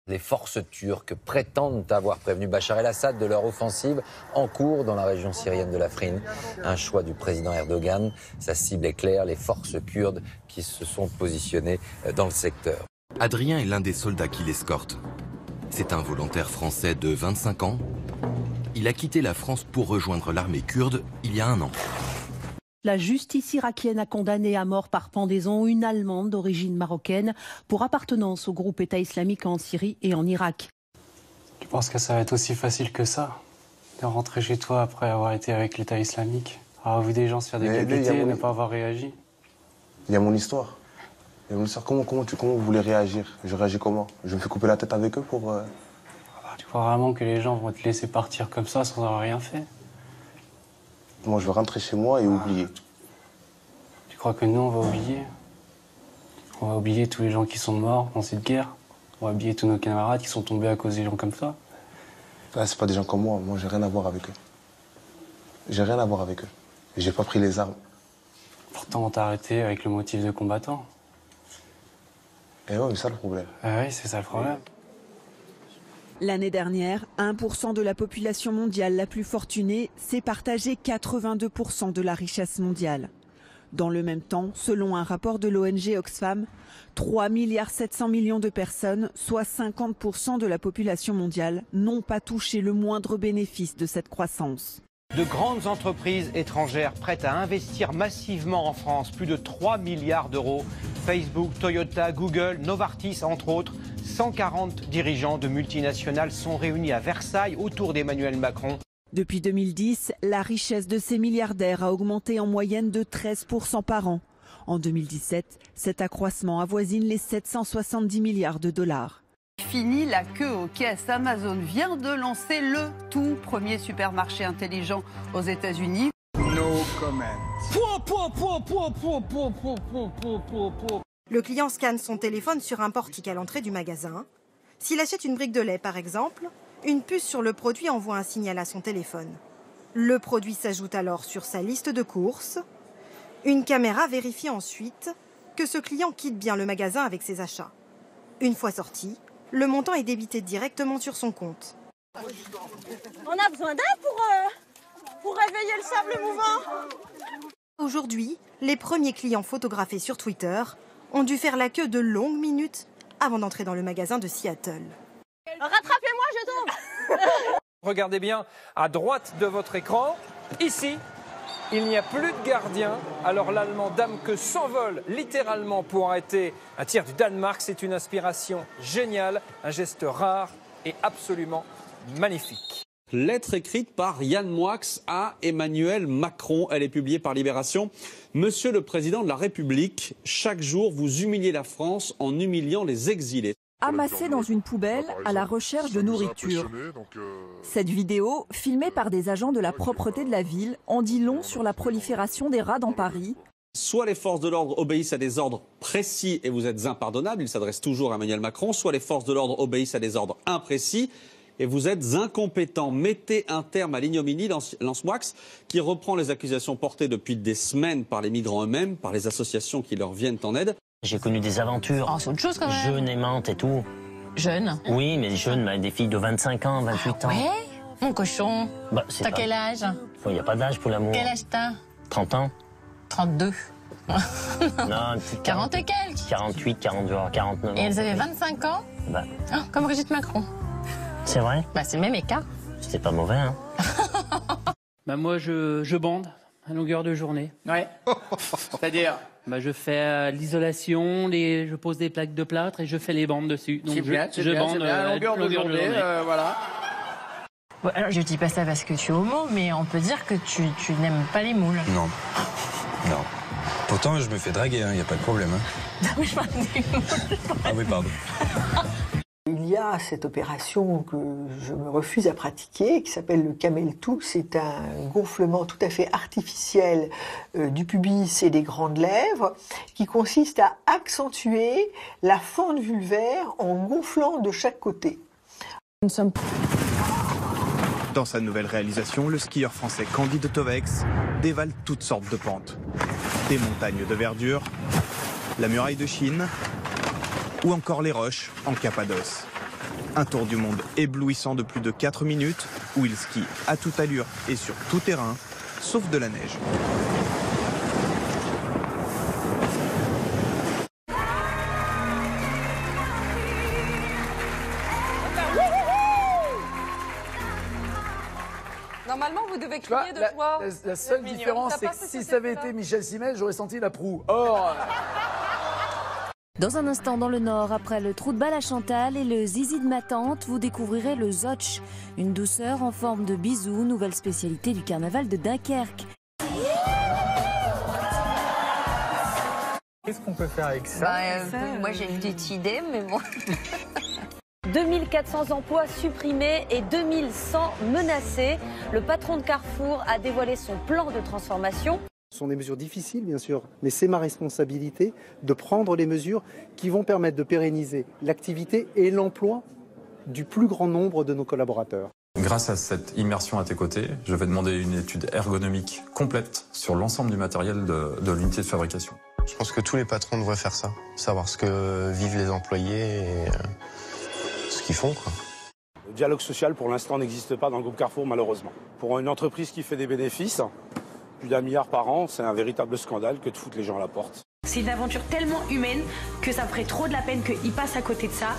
Les forces turques prétendent avoir prévenu Bachar el-Assad de leur offensive en cours dans la région syrienne de l'Afrin. Un choix du président Erdogan. Sa cible est claire, les forces kurdes qui se sont positionnées dans le secteur. Adrien est l'un des soldats qui l'escortent. C'est un volontaire français de 25 ans. Il a quitté la France pour rejoindre l'armée kurde il y a 1 an. La justice irakienne a condamné à mort par pendaison une Allemande d'origine marocaine pour appartenance au groupe État islamique en Syrie et en Irak. Tu penses que ça va être aussi facile que ça, de rentrer chez toi après avoir été avec l'État islamique, avoir vu des gens se faire décapiter et ne pas avoir réagi? Il y a mon histoire. Comment vous voulez réagir? Je réagis comment? Je me fais couper la tête avec eux pour... Tu crois vraiment que les gens vont te laisser partir comme ça sans avoir rien fait? Moi, je veux rentrer chez moi et oublier. Tu crois que nous, on va oublier? On va oublier tous les gens qui sont morts dans cette guerre? pour habiller tous nos camarades qui sont tombés à cause des gens comme ça. Ah, c'est pas des gens comme moi. Moi, j'ai rien à voir avec eux. J'ai rien à voir avec eux. Et j'ai pas pris les armes. Pourtant, on t'a arrêté avec le motif de combattant. Et ouais, c'est ça le problème. Ah oui, c'est ça le problème. L'année dernière, 1% de la population mondiale la plus fortunée s'est partagé 82% de la richesse mondiale. Dans le même temps, selon un rapport de l'ONG Oxfam, 3,7 milliards de personnes, soit 50% de la population mondiale, n'ont pas touché le moindre bénéfice de cette croissance. De grandes entreprises étrangères prêtes à investir massivement en France, plus de 3 milliards d'euros. Facebook, Toyota, Google, Novartis, entre autres. 140 dirigeants de multinationales sont réunis à Versailles autour d'Emmanuel Macron. Depuis 2010, la richesse de ces milliardaires a augmenté en moyenne de 13% par an. En 2017, cet accroissement avoisine les 770 milliards de dollars. Fini la queue aux caisses. Amazon vient de lancer le tout premier supermarché intelligent aux États-Unis. No comment. Le client scanne son téléphone sur un portique à l'entrée du magasin. S'il achète une brique de lait, par exemple, une puce sur le produit envoie un signal à son téléphone. Le produit s'ajoute alors sur sa liste de courses. Une caméra vérifie ensuite que ce client quitte bien le magasin avec ses achats. Une fois sorti, le montant est débité directement sur son compte. On a besoin d'aide pour réveiller le sable mouvant. Aujourd'hui, les premiers clients photographés sur Twitter ont dû faire la queue de longues minutes avant d'entrer dans le magasin de Seattle. Rattrapez-moi, je tombe. Regardez bien à droite de votre écran, ici, il n'y a plus de gardien. Alors l'Allemand Damke s'envole littéralement pour arrêter un tir du Danemark. C'est une inspiration géniale, un geste rare et absolument magnifique. Lettre écrite par Yann Moix à Emmanuel Macron. Elle est publiée par Libération. Monsieur le Président de la République, chaque jour vous humiliez la France en humiliant les exilés. Amassés dans une poubelle à la recherche de nourriture. Cette vidéo, filmée par des agents de la propreté de la ville, en dit long sur la prolifération des rats dans Paris. Soit les forces de l'ordre obéissent à des ordres précis et vous êtes impardonnable, il s'adresse toujours à Emmanuel Macron, soit les forces de l'ordre obéissent à des ordres imprécis et vous êtes incompétents. Mettez un terme à l'ignominie, lance Moix, qui reprend les accusations portées depuis des semaines par les migrants eux-mêmes, par les associations qui leur viennent en aide. J'ai connu des aventures. Oh, c'est autre chose quand même. Jeune, aimante et tout. Jeune? Oui, mais jeune, des filles de 25 ans, 28 ans. Ouais? Mon cochon. Bah, t'as quel âge? Il n'y a pas d'âge pour l'amour. Quel âge t'as? 30 ans. 32. Non, 40 et quelques. 48, 42, 49 ans. Et elles avaient 25 ans? Bah. Oh, comme Brigitte Macron. C'est vrai? Bah, c'est le même écart. C'était pas mauvais, hein. Bah, moi, je bande à longueur de journée. Ouais. C'est-à-dire? Bah, je fais l'isolation, je pose des plaques de plâtre et je fais les bandes dessus. Donc je bande à longueur de journée. Voilà. Bon, alors, je dis pas ça parce que tu es homo, mais on peut dire que tu n'aimes pas les moules. Non. Non. Pourtant, je me fais draguer, il n'y a pas de problème. Hein. Non, je parle des moules. Ah oui, pardon. Il y a cette opération que je me refuse à pratiquer, qui s'appelle le camel toe. C'est un gonflement tout à fait artificiel du pubis et des grandes lèvres, qui consiste à accentuer la fente vulvaire en gonflant de chaque côté. Dans sa nouvelle réalisation, le skieur français Candide Tovex dévale toutes sortes de pentes. Des montagnes de verdure, la muraille de Chine ou encore les roches en Cappadoce. Un tour du monde éblouissant de plus de 4 minutes où il skie à toute allure et sur tout terrain, sauf de la neige. Normalement, vous devez crier de joie. La seule différence, c'est que si ça avait été Michel Simès, j'aurais senti la proue. Or... Dans un instant dans le Nord, après le trou de balle à Chantal et le zizi de ma tante, vous découvrirez le zotch, une douceur en forme de bisou, nouvelle spécialité du carnaval de Dunkerque. Qu'est-ce qu'on peut faire avec ça? Moi j'ai une petite idée, mais bon... 2400 emplois supprimés et 2100 menacés. Le patron de Carrefour a dévoilé son plan de transformation. Ce sont des mesures difficiles, bien sûr, mais c'est ma responsabilité de prendre les mesures qui vont permettre de pérenniser l'activité et l'emploi du plus grand nombre de nos collaborateurs. Grâce à cette immersion à tes côtés, je vais demander une étude ergonomique complète sur l'ensemble du matériel de l'unité de fabrication. Je pense que tous les patrons devraient faire ça, savoir ce que vivent les employés et ce qu'ils font, quoi. Le dialogue social, pour l'instant, n'existe pas dans le groupe Carrefour, malheureusement. Pour une entreprise qui fait des bénéfices, plus d'1 milliard par an, c'est un véritable scandale que de foutre les gens à la porte. C'est une aventure tellement humaine que ça me ferait trop de la peine qu'ils passent à côté de ça.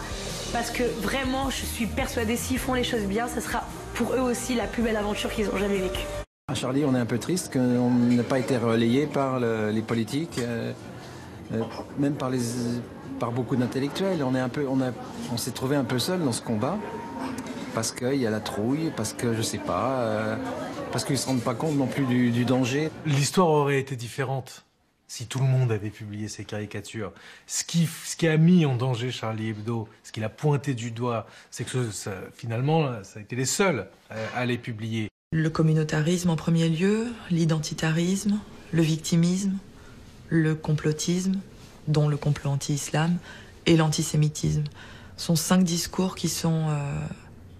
Parce que vraiment, je suis persuadée, s'ils font les choses bien, ça sera pour eux aussi la plus belle aventure qu'ils ont jamais vécue. À Charlie, on est un peu triste qu'on n'ait pas été relayé par les politiques, même par beaucoup d'intellectuels. On s'est trouvé un peu seul dans ce combat. Parce qu'il y a la trouille, parce que je sais pas, parce qu'ils ne se rendent pas compte non plus du danger. L'histoire aurait été différente si tout le monde avait publié ces caricatures. Ce qui a mis en danger Charlie Hebdo, ce qu'il a pointé du doigt, c'est que finalement, ça a été les seuls à les publier. Le communautarisme en premier lieu, l'identitarisme, le victimisme, le complotisme, dont le complot anti-islam, et l'antisémitisme sont 5 discours qui sont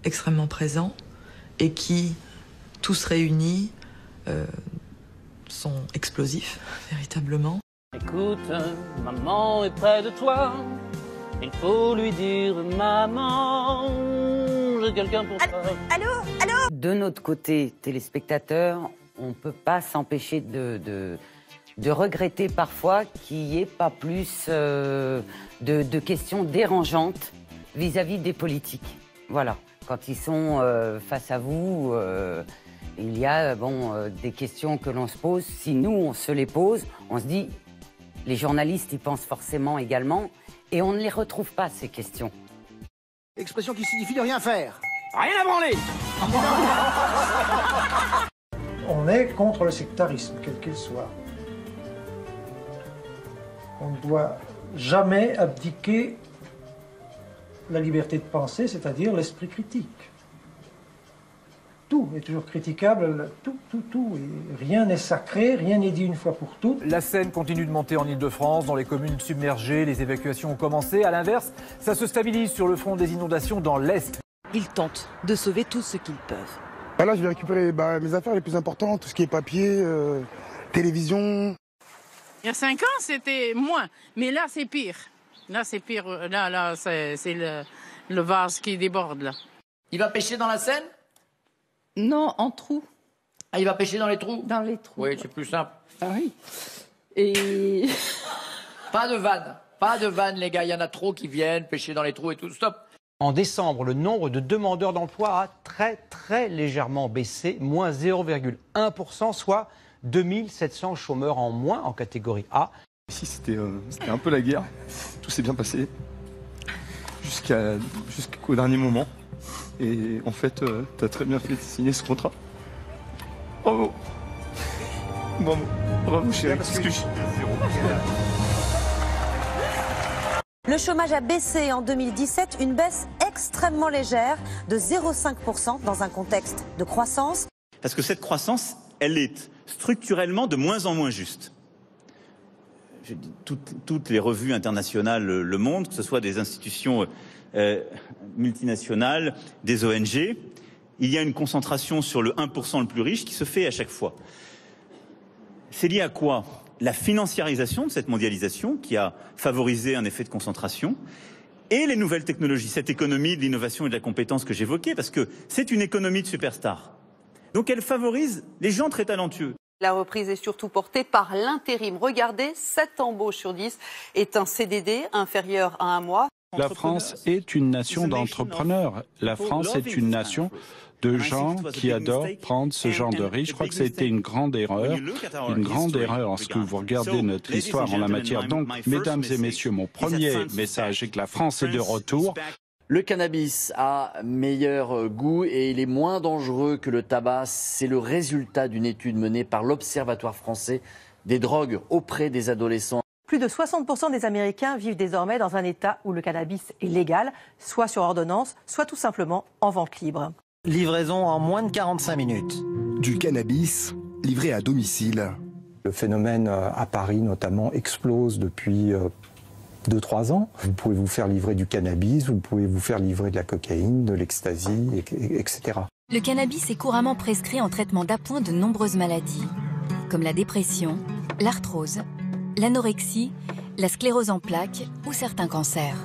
extrêmement présents et qui, tous réunis, sont explosifs, véritablement. Écoute, maman est près de toi. Il faut lui dire, maman, j'ai quelqu'un pour toi. Allô? De notre côté, téléspectateurs, on ne peut pas s'empêcher de regretter parfois qu'il n'y ait pas plus de questions dérangeantes vis-à-vis des politiques. Voilà. Quand ils sont face à vous, il y a des questions que l'on se pose. Si nous, on se les pose, on se dit, les journalistes y pensent forcément également, et on ne les retrouve pas, ces questions. Expression qui signifie ne rien faire. Rien à branler. On est contre le sectarisme, quel qu'il soit. On ne doit jamais abdiquer la liberté de penser, c'est-à-dire l'esprit critique. Tout est toujours critiquable, tout. Et rien n'est sacré, rien n'est dit une fois pour toutes. La Seine continue de monter en Ile-de-France. Dans les communes submergées, les évacuations ont commencé. À l'inverse, ça se stabilise sur le front des inondations dans l'Est. Ils tentent de sauver tout ce qu'ils peuvent. Là, je vais récupérer mes affaires les plus importantes, tout ce qui est papier, télévision. Il y a 5 ans, c'était moins. Mais là, c'est pire. Là, c'est pire. Là, c'est le vase qui déborde, là. Il va pêcher dans la Seine? Non, en trou. Ah, il va pêcher dans les trous? Dans les trous. Oui, c'est plus simple. Ah oui. Et... Pas de vanne, les gars. Il y en a trop qui viennent pêcher dans les trous et tout. Stop. En décembre, le nombre de demandeurs d'emploi a très légèrement baissé, moins 0,1%, soit 2700 chômeurs en moins en catégorie A. Ici, c'était un peu la guerre. Tout s'est bien passé jusqu'au dernier moment. Et en fait, t'as très bien fait de signer ce contrat. Bravo. Bravo, chérie. Le chômage a baissé en 2017, une baisse extrêmement légère de 0,5% dans un contexte de croissance. Parce que cette croissance, elle est structurellement de moins en moins juste. Toutes les revues internationales le montrent, que ce soit des institutions multinationales, des ONG. Il y a une concentration sur le 1% le plus riche qui se fait à chaque fois. C'est lié à quoi? La financiarisation de cette mondialisation qui a favorisé un effet de concentration et les nouvelles technologies, cette économie de l'innovation et de la compétence que j'évoquais, parce que c'est une économie de superstars. Donc elle favorise les gens très talentueux. La reprise est surtout portée par l'intérim. Regardez, 7 embauches sur 10 est un CDD inférieur à 1 mois. La France est une nation d'entrepreneurs. La France est une nation de gens qui adorent prendre ce genre de risque. Je crois que ça a été une grande erreur lorsque vous regardez notre histoire en la matière. Donc, mesdames et messieurs, mon premier message est que la France est de retour. Le cannabis a meilleur goût et il est moins dangereux que le tabac. C'est le résultat d'une étude menée par l'Observatoire français des drogues auprès des adolescents. Plus de 60% des Américains vivent désormais dans un État où le cannabis est légal, soit sur ordonnance, soit tout simplement en vente libre. Livraison en moins de 45 minutes. Du cannabis livré à domicile. Le phénomène à Paris notamment explose depuis 2-3 ans. Vous pouvez vous faire livrer du cannabis, vous pouvez vous faire livrer de la cocaïne, de l'ecstasy, etc. Le cannabis est couramment prescrit en traitement d'appoint de nombreuses maladies, comme la dépression, l'arthrose, l'anorexie, la sclérose en plaques ou certains cancers.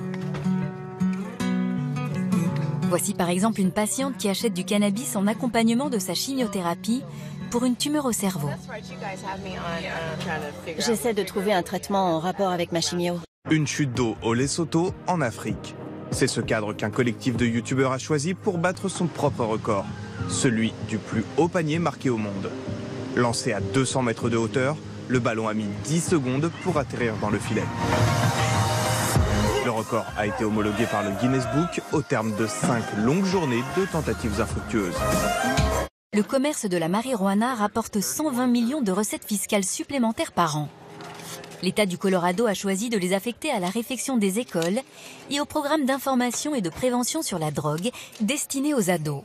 Voici par exemple une patiente qui achète du cannabis en accompagnement de sa chimiothérapie pour une tumeur au cerveau. J'essaie de trouver un traitement en rapport avec ma chimio. Une chute d'eau au Lesotho, en Afrique. C'est ce cadre qu'un collectif de youtubeurs a choisi pour battre son propre record, celui du plus haut panier marqué au monde. Lancé à 200 mètres de hauteur, le ballon a mis 10 secondes pour atterrir dans le filet. Le record a été homologué par le Guinness Book au terme de 5 longues journées de tentatives infructueuses. Le commerce de la marijuana rapporte 120 millions de recettes fiscales supplémentaires par an. L'État du Colorado a choisi de les affecter à la réfection des écoles et au programme d'information et de prévention sur la drogue destiné aux ados.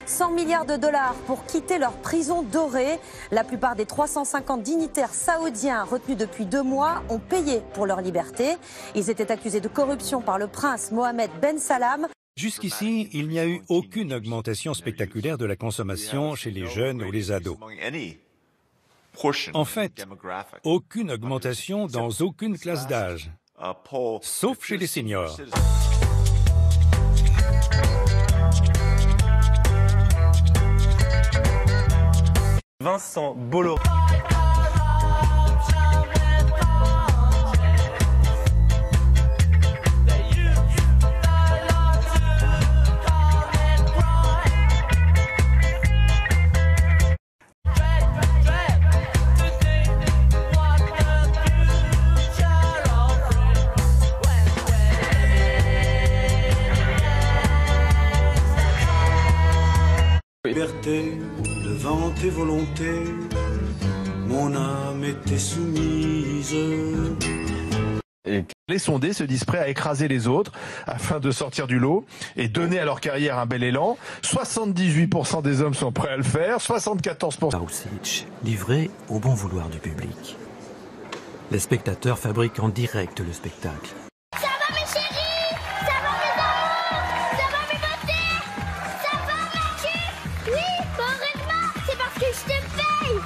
100 milliards de dollars pour quitter leur prison dorée. La plupart des 350 dignitaires saoudiens retenus depuis 2 mois ont payé pour leur liberté. Ils étaient accusés de corruption par le prince Mohammed Ben Salman. Jusqu'ici, il n'y a eu aucune augmentation spectaculaire de la consommation chez les jeunes ou les ados. En fait, aucune augmentation dans aucune classe d'âge, sauf chez les seniors. Vincent Bolloré. Liberté, devant tes volontés, mon âme était soumise. Et les sondés se disent prêts à écraser les autres afin de sortir du lot et donner à leur carrière un bel élan. 78% des hommes sont prêts à le faire, 74%. Marusic, livré au bon vouloir du public. Les spectateurs fabriquent en direct le spectacle. Ça va mes chéris? Ça va mes amours? Ça va mes beautés? Ça va Mathieu? Oui, bon heureusement, c'est parce que je te paye.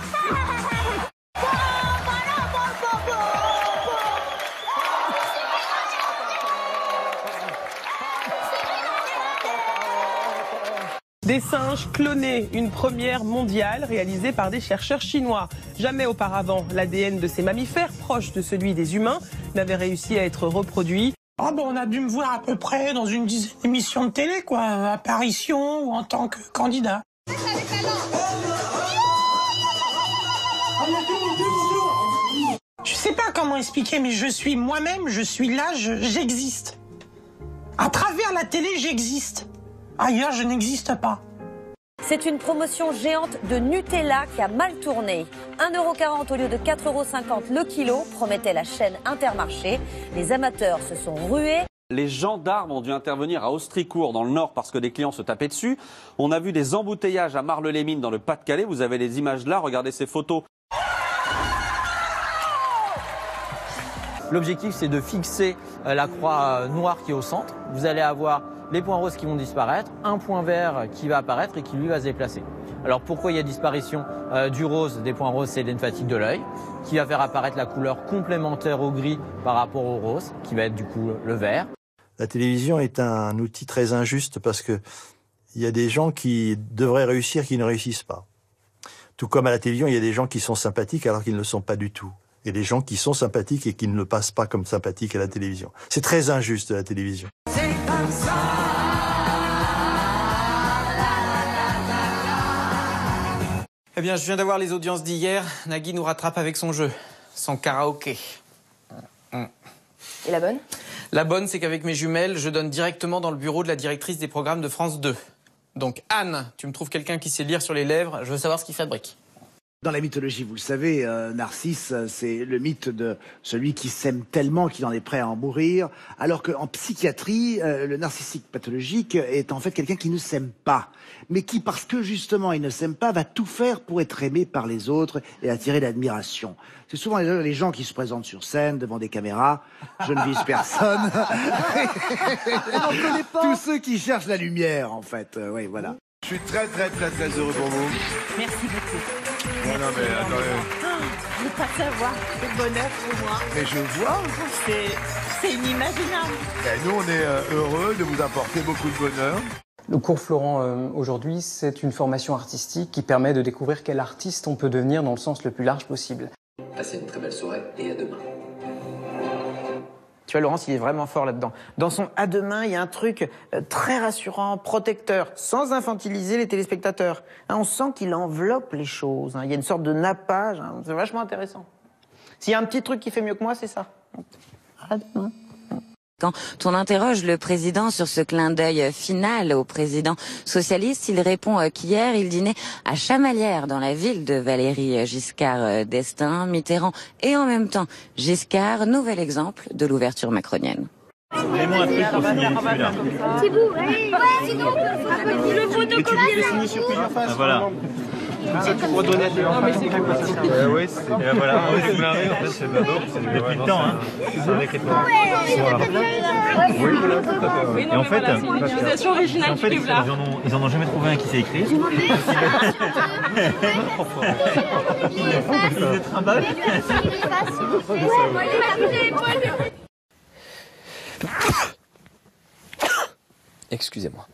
Des singes clonés, une première mondiale réalisée par des chercheurs chinois. Jamais auparavant, l'ADN de ces mammifères, proche de celui des humains, n'avait réussi à être reproduit. Ah bon, on a dû me voir à peu près dans une dizaine d'émissions de télé, quoi, apparition ou en tant que candidat. Je sais pas comment expliquer, mais je suis moi-même, je suis là, j'existe. À travers la télé, j'existe. Ailleurs, je n'existe pas. C'est une promotion géante de Nutella qui a mal tourné. 1,40 € au lieu de 4,50 € le kilo, promettait la chaîne Intermarché. Les amateurs se sont rués. Les gendarmes ont dû intervenir à Austricourt dans le Nord parce que des clients se tapaient dessus. On a vu des embouteillages à Marle-les-Mines dans le Pas-de-Calais. Vous avez les images là, regardez ces photos. L'objectif, c'est de fixer la croix noire qui est au centre. Vous allez avoir les points roses qui vont disparaître, un point vert qui va apparaître et qui lui va se déplacer. Alors pourquoi il y a disparition du rose, des points roses, c'est l'emphatique de l'œil, qui va faire apparaître la couleur complémentaire au gris par rapport au rose, qui va être du coup le vert. La télévision est un outil très injuste parce que il y a des gens qui devraient réussir qui ne réussissent pas. Tout comme à la télévision, il y a des gens qui sont sympathiques alors qu'ils ne le sont pas du tout. Et des gens qui sont sympathiques et qui ne le passent pas comme sympathiques à la télévision. C'est très injuste, la télévision. C'est comme ça. Eh bien, je viens d'avoir les audiences d'hier. Nagui nous rattrape avec son jeu, son karaoké. Et la bonne? La bonne, c'est qu'avec mes jumelles, je donne directement dans le bureau de la directrice des programmes de France 2. Donc, Anne, tu me trouves quelqu'un qui sait lire sur les lèvres, je veux savoir ce qu'il fabrique. Dans la mythologie, vous le savez, Narcisse, c'est le mythe de celui qui s'aime tellement qu'il en est prêt à en mourir, alors qu'en psychiatrie, le narcissique pathologique est en fait quelqu'un qui ne s'aime pas, mais qui, parce que justement il ne s'aime pas, va tout faire pour être aimé par les autres et attirer l'admiration. C'est souvent les gens qui se présentent sur scène, devant des caméras, je ne vise personne, tous ceux qui cherchent la lumière, en fait, oui, voilà. Je suis très heureux pour vous. Merci beaucoup. Non, mais attendez. Je ne veux pas savoir, c'est le bonheur pour moi. Mais je vois. C'est inimaginable. Et nous, on est heureux de vous apporter beaucoup de bonheur. Le cours Florent aujourd'hui, c'est une formation artistique qui permet de découvrir quel artiste on peut devenir dans le sens le plus large possible. Passez une très belle soirée et à demain. Tu vois, Laurence, il est vraiment fort là-dedans. Dans son à demain, il y a un truc très rassurant, protecteur, sans infantiliser les téléspectateurs. Hein, on sent qu'il enveloppe les choses. Hein. Il y a une sorte de nappage. Hein. C'est vachement intéressant. S'il y a un petit truc qui fait mieux que moi, c'est ça. À demain. Quand on interroge le président sur ce clin d'œil final au président socialiste, il répond qu'hier, il dînait à Chamalières, dans la ville de Valéry Giscard d'Estaing, Mitterrand et en même temps Giscard, nouvel exemple de l'ouverture macronienne. Mets-moi un truc pour signer celui-là. C'est beau, ouais, sinon, le photocopier sur plusieurs faces. Voilà. Comme ça, tu pourras donner à tes enfants. Oui, c'est voilà. C'est marré, en fait, c'est bado. C'est depuis le temps, hein. C'est un écritoire. Oui, voilà, tout à fait. Et en fait, c'est une utilisation originale du livre-là. Ils en ont jamais trouvé un qui sait écrire. Ils se trimballent. Excusez-moi.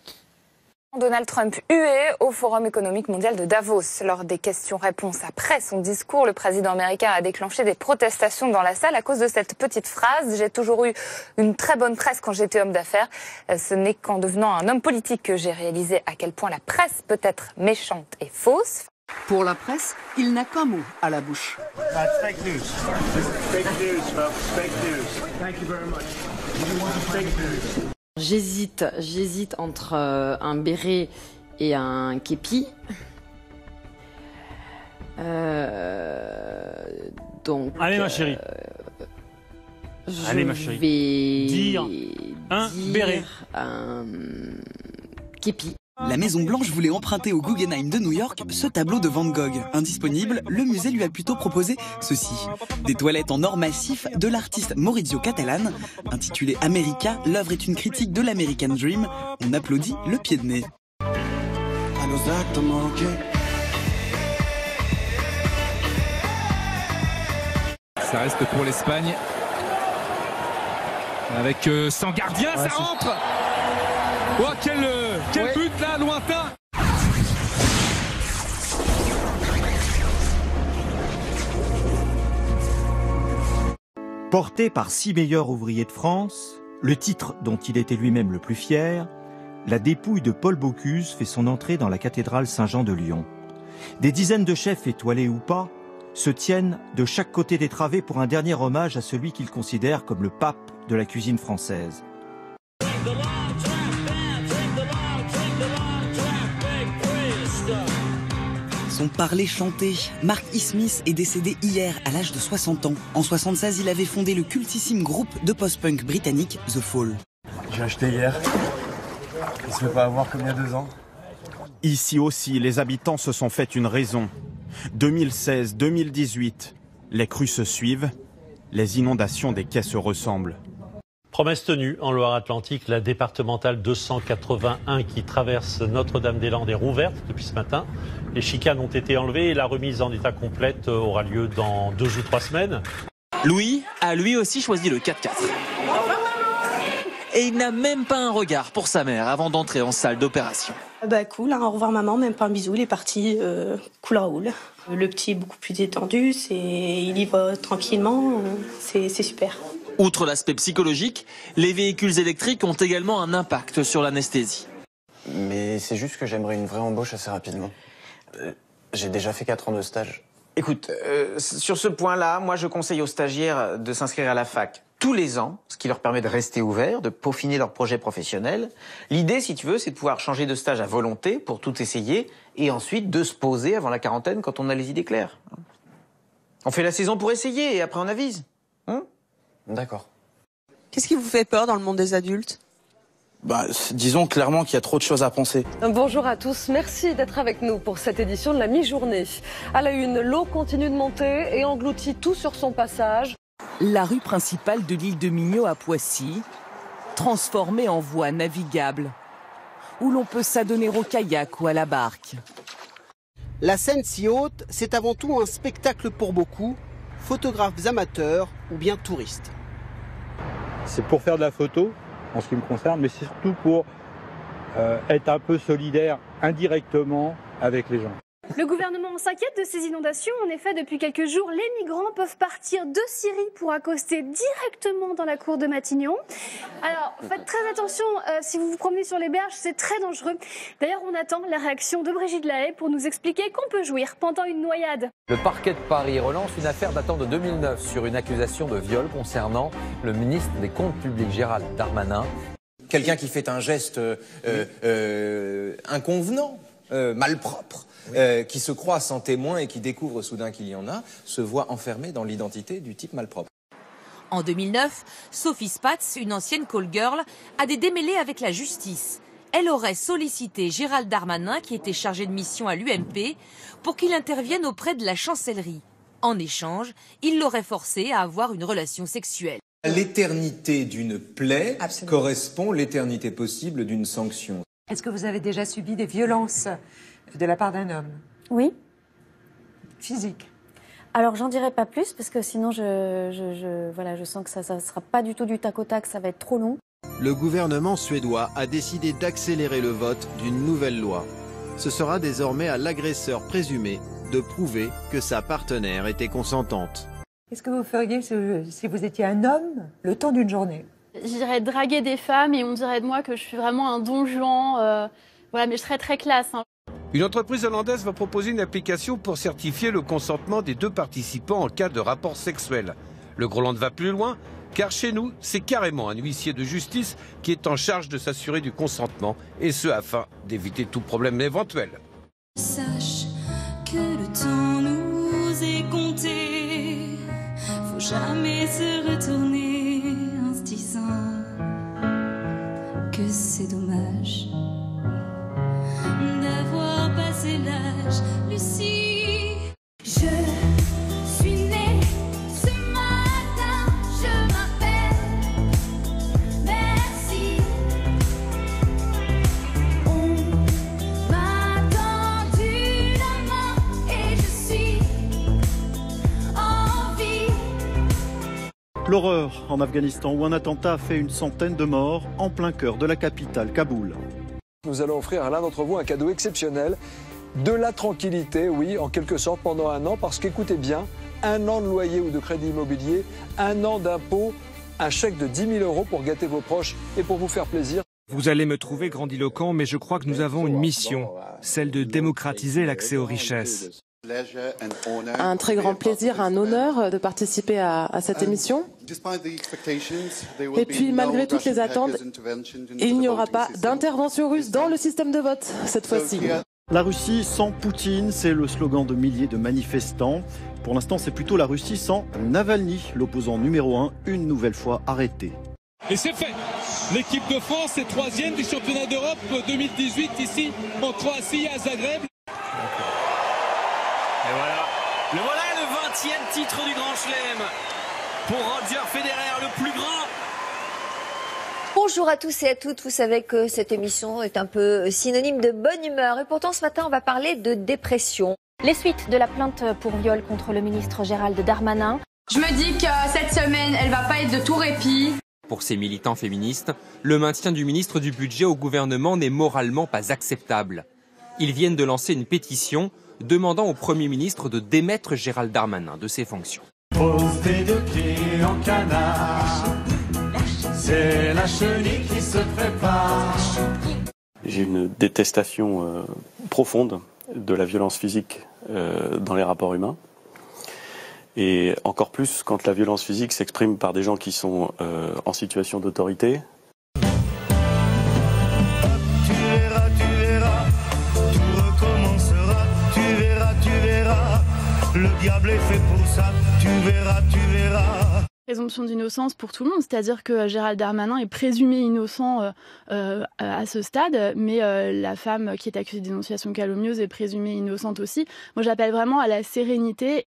Donald Trump hué au Forum économique mondial de Davos. Lors des questions-réponses après son discours, le président américain a déclenché des protestations dans la salle à cause de cette petite phrase. J'ai toujours eu une très bonne presse quand j'étais homme d'affaires. Ce n'est qu'en devenant un homme politique que j'ai réalisé à quel point la presse peut être méchante et fausse. Pour la presse, il n'a qu'un mot à la bouche. That's fake news. Fake news, folks. Fake news. Thank you very much. Fake news. J'hésite entre un béret et un képi. Donc. Allez ma chérie. Allez ma chérie. Dire un béret. Un képi. La Maison-Blanche voulait emprunter au Guggenheim de New York ce tableau de Van Gogh. Indisponible, le musée lui a plutôt proposé ceci. Des toilettes en or massif de l'artiste Maurizio Cattelan. Intitulée America, l'œuvre est une critique de l'American Dream. On applaudit le pied de nez. Ça reste pour l'Espagne. Avec 100 gardiens, ça rentre. Oh, quel but là, lointain. Porté par 6 meilleurs ouvriers de France, le titre dont il était lui-même le plus fier, la dépouille de Paul Bocuse fait son entrée dans la cathédrale Saint-Jean de Lyon. Des dizaines de chefs, étoilés ou pas, se tiennent de chaque côté des travées pour un dernier hommage à celui qu'ils considèrent comme le pape de la cuisine française. Son parler chanté. Mark E. Smith est décédé hier à l'âge de 60 ans. En 76, il avait fondé le cultissime groupe de post-punk britannique The Fall. J'ai acheté hier. Il se fait pas avoir comme il y a 2 ans. Ici aussi, les habitants se sont fait une raison. 2016, 2018, les crues se suivent, les inondations des quais se ressemblent. Promesse tenue, en Loire-Atlantique, la départementale 281 qui traverse Notre-Dame-des-Landes est rouverte depuis ce matin. Les chicanes ont été enlevées et la remise en état complète aura lieu dans 2 ou 3 semaines. Louis a lui aussi choisi le 4x4. Et il n'a même pas un regard pour sa mère avant d'entrer en salle d'opération. Bah cool, hein, au revoir maman, même pas un bisou, il est parti, cool roule. Le petit est beaucoup plus détendu, il y va tranquillement, c'est super. Outre l'aspect psychologique, les véhicules électriques ont également un impact sur l'anesthésie. Mais c'est juste que j'aimerais une vraie embauche assez rapidement. J'ai déjà fait 4 ans de stage. Écoute, sur ce point-là, moi je conseille aux stagiaires de s'inscrire à la fac. tous les ans, ce qui leur permet de rester ouverts, de peaufiner leur projet professionnel. L'idée, si tu veux, c'est de pouvoir changer de stage à volonté pour tout essayer et ensuite de se poser avant la quarantaine quand on a les idées claires. On fait la saison pour essayer et après on avise. D'accord. Qu'est-ce qui vous fait peur dans le monde des adultes ? Disons clairement qu'il y a trop de choses à penser. Bonjour à tous, merci d'être avec nous pour cette édition de la mi-journée. À la une, l'eau continue de monter et engloutit tout sur son passage. La rue principale de l'île de Mignot à Poissy, transformée en voie navigable, où l'on peut s'adonner au kayak ou à la barque. La Seine si haute, c'est avant tout un spectacle pour beaucoup, photographes amateurs ou bien touristes. C'est pour faire de la photo, en ce qui me concerne, mais c'est surtout pour être un peu solidaire indirectement avec les gens. Le gouvernement s'inquiète de ces inondations. En effet, depuis quelques jours, les migrants peuvent partir de Syrie pour accoster directement dans la cour de Matignon. Alors, faites très attention, si vous vous promenez sur les berges, c'est très dangereux. D'ailleurs, on attend la réaction de Brigitte Lahaie pour nous expliquer qu'on peut jouir pendant une noyade. Le parquet de Paris relance une affaire datant de 2009 sur une accusation de viol concernant le ministre des Comptes publics Gérald Darmanin. Quelqu'un qui fait un geste inconvenant, malpropre, qui se croit sans témoin et qui découvre soudain qu'il y en a, se voit enfermé dans l'identité du type malpropre. En 2009, Sophie Spatz, une ancienne call girl, a des démêlés avec la justice. Elle aurait sollicité Gérald Darmanin, qui était chargé de mission à l'UMP, pour qu'il intervienne auprès de la chancellerie. En échange, il l'aurait forcé à avoir une relation sexuelle. L'éternité d'une plaie correspond à l'éternité possible d'une sanction. Est-ce que vous avez déjà subi des violences de la part d'un homme? Oui. Physique? Alors, j'en dirai pas plus, parce que sinon, je sens que ça sera pas du tout du tac au tac, ça va être trop long. Le gouvernement suédois a décidé d'accélérer le vote d'une nouvelle loi. Ce sera désormais à l'agresseur présumé de prouver que sa partenaire était consentante. Qu'est-ce que vous feriez si vous étiez un homme le temps d'une journée? J'irais draguer des femmes et on dirait de moi que je suis vraiment un don Juan. Voilà, mais je serais très classe. Une entreprise hollandaise va proposer une application pour certifier le consentement des deux participants en cas de rapport sexuel. Le Groland va plus loin, car chez nous, c'est carrément un huissier de justice qui est en charge de s'assurer du consentement, et ce afin d'éviter tout problème éventuel. Sache que le temps nous est compté, faut jamais se retourner en se disant que c'est dommage d'avoir passé l'âge. Lucie, je suis née ce matin, je m'appelle Merci. On m'a tendu la main et je suis en vie. L'horreur en Afghanistan où un attentat a fait une centaine de morts en plein cœur de la capitale, Kaboul. Nous allons offrir à l'un d'entre vous un cadeau exceptionnel, de la tranquillité, oui, en quelque sorte pendant un an, parce qu'écoutez bien, 1 an de loyer ou de crédit immobilier, 1 an d'impôt, un chèque de 10 000 € pour gâter vos proches et pour vous faire plaisir. Vous allez me trouver grandiloquent, mais je crois que nous avons une mission, celle de démocratiser l'accès aux richesses. Un très grand plaisir, un honneur de participer à cette émission. Et puis, malgré toutes les attentes, il n'y aura pas d'intervention russe dans le système de vote cette fois-ci. La Russie sans Poutine, c'est le slogan de milliers de manifestants. Pour l'instant, c'est plutôt la Russie sans Navalny, l'opposant numéro 1, une nouvelle fois arrêté. Et c'est fait. L'équipe de France est 3e du championnat d'Europe 2018 ici en Croatie à Zagreb. Et voilà. Le 20e titre du Grand Chelem pour Roger Federer, le plus grand. Bonjour à tous et à toutes. Vous savez que cette émission est un peu synonyme de bonne humeur. Et pourtant, ce matin, on va parler de dépression. Les suites de la plainte pour viol contre le ministre Gérald Darmanin. Je me dis que cette semaine, elle va pas être de tout répit. Pour ces militants féministes, le maintien du ministre du Budget au gouvernement n'est moralement pas acceptable. Ils viennent de lancer une pétition demandant au Premier ministre de démettre Gérald Darmanin de ses fonctions. Pose tes deux pieds en canard, c'est la chenille qui se prépare. J'ai une détestation profonde de la violence physique dans les rapports humains. Et encore plus quand la violence physique s'exprime par des gens qui sont en situation d'autorité. Tu verras, tout recommencera. Tu verras, le diable est fait pour ça. Tu verras. Présomption d'innocence pour tout le monde, c'est-à-dire que Gérald Darmanin est présumé innocent à ce stade, mais la femme qui est accusée de dénonciation calomnieuse est présumée innocente aussi. Moi, j'appelle vraiment à la sérénité.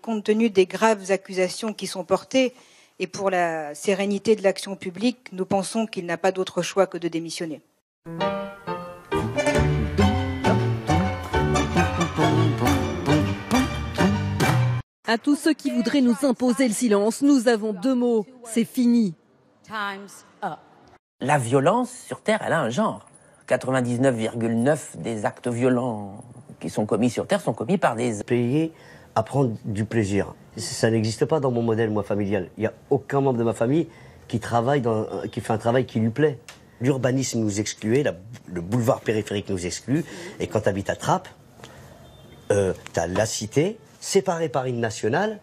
Compte tenu des graves accusations qui sont portées et pour la sérénité de l'action publique, nous pensons qu'il n'a pas d'autre choix que de démissionner. À tous ceux qui voudraient nous imposer le silence, nous avons 2 mots, c'est fini. La violence sur Terre, elle a un genre. 99,9 des actes violents qui sont commis sur Terre sont commis par des... Payer à prendre du plaisir. Ça n'existe pas dans mon modèle, moi, familial. Il n'y a aucun membre de ma famille qui fait un travail qui lui plaît. L'urbanisme nous excluait, le boulevard périphérique nous exclut, et quand tu habites à Trappes, tu as la cité, séparée par une nationale,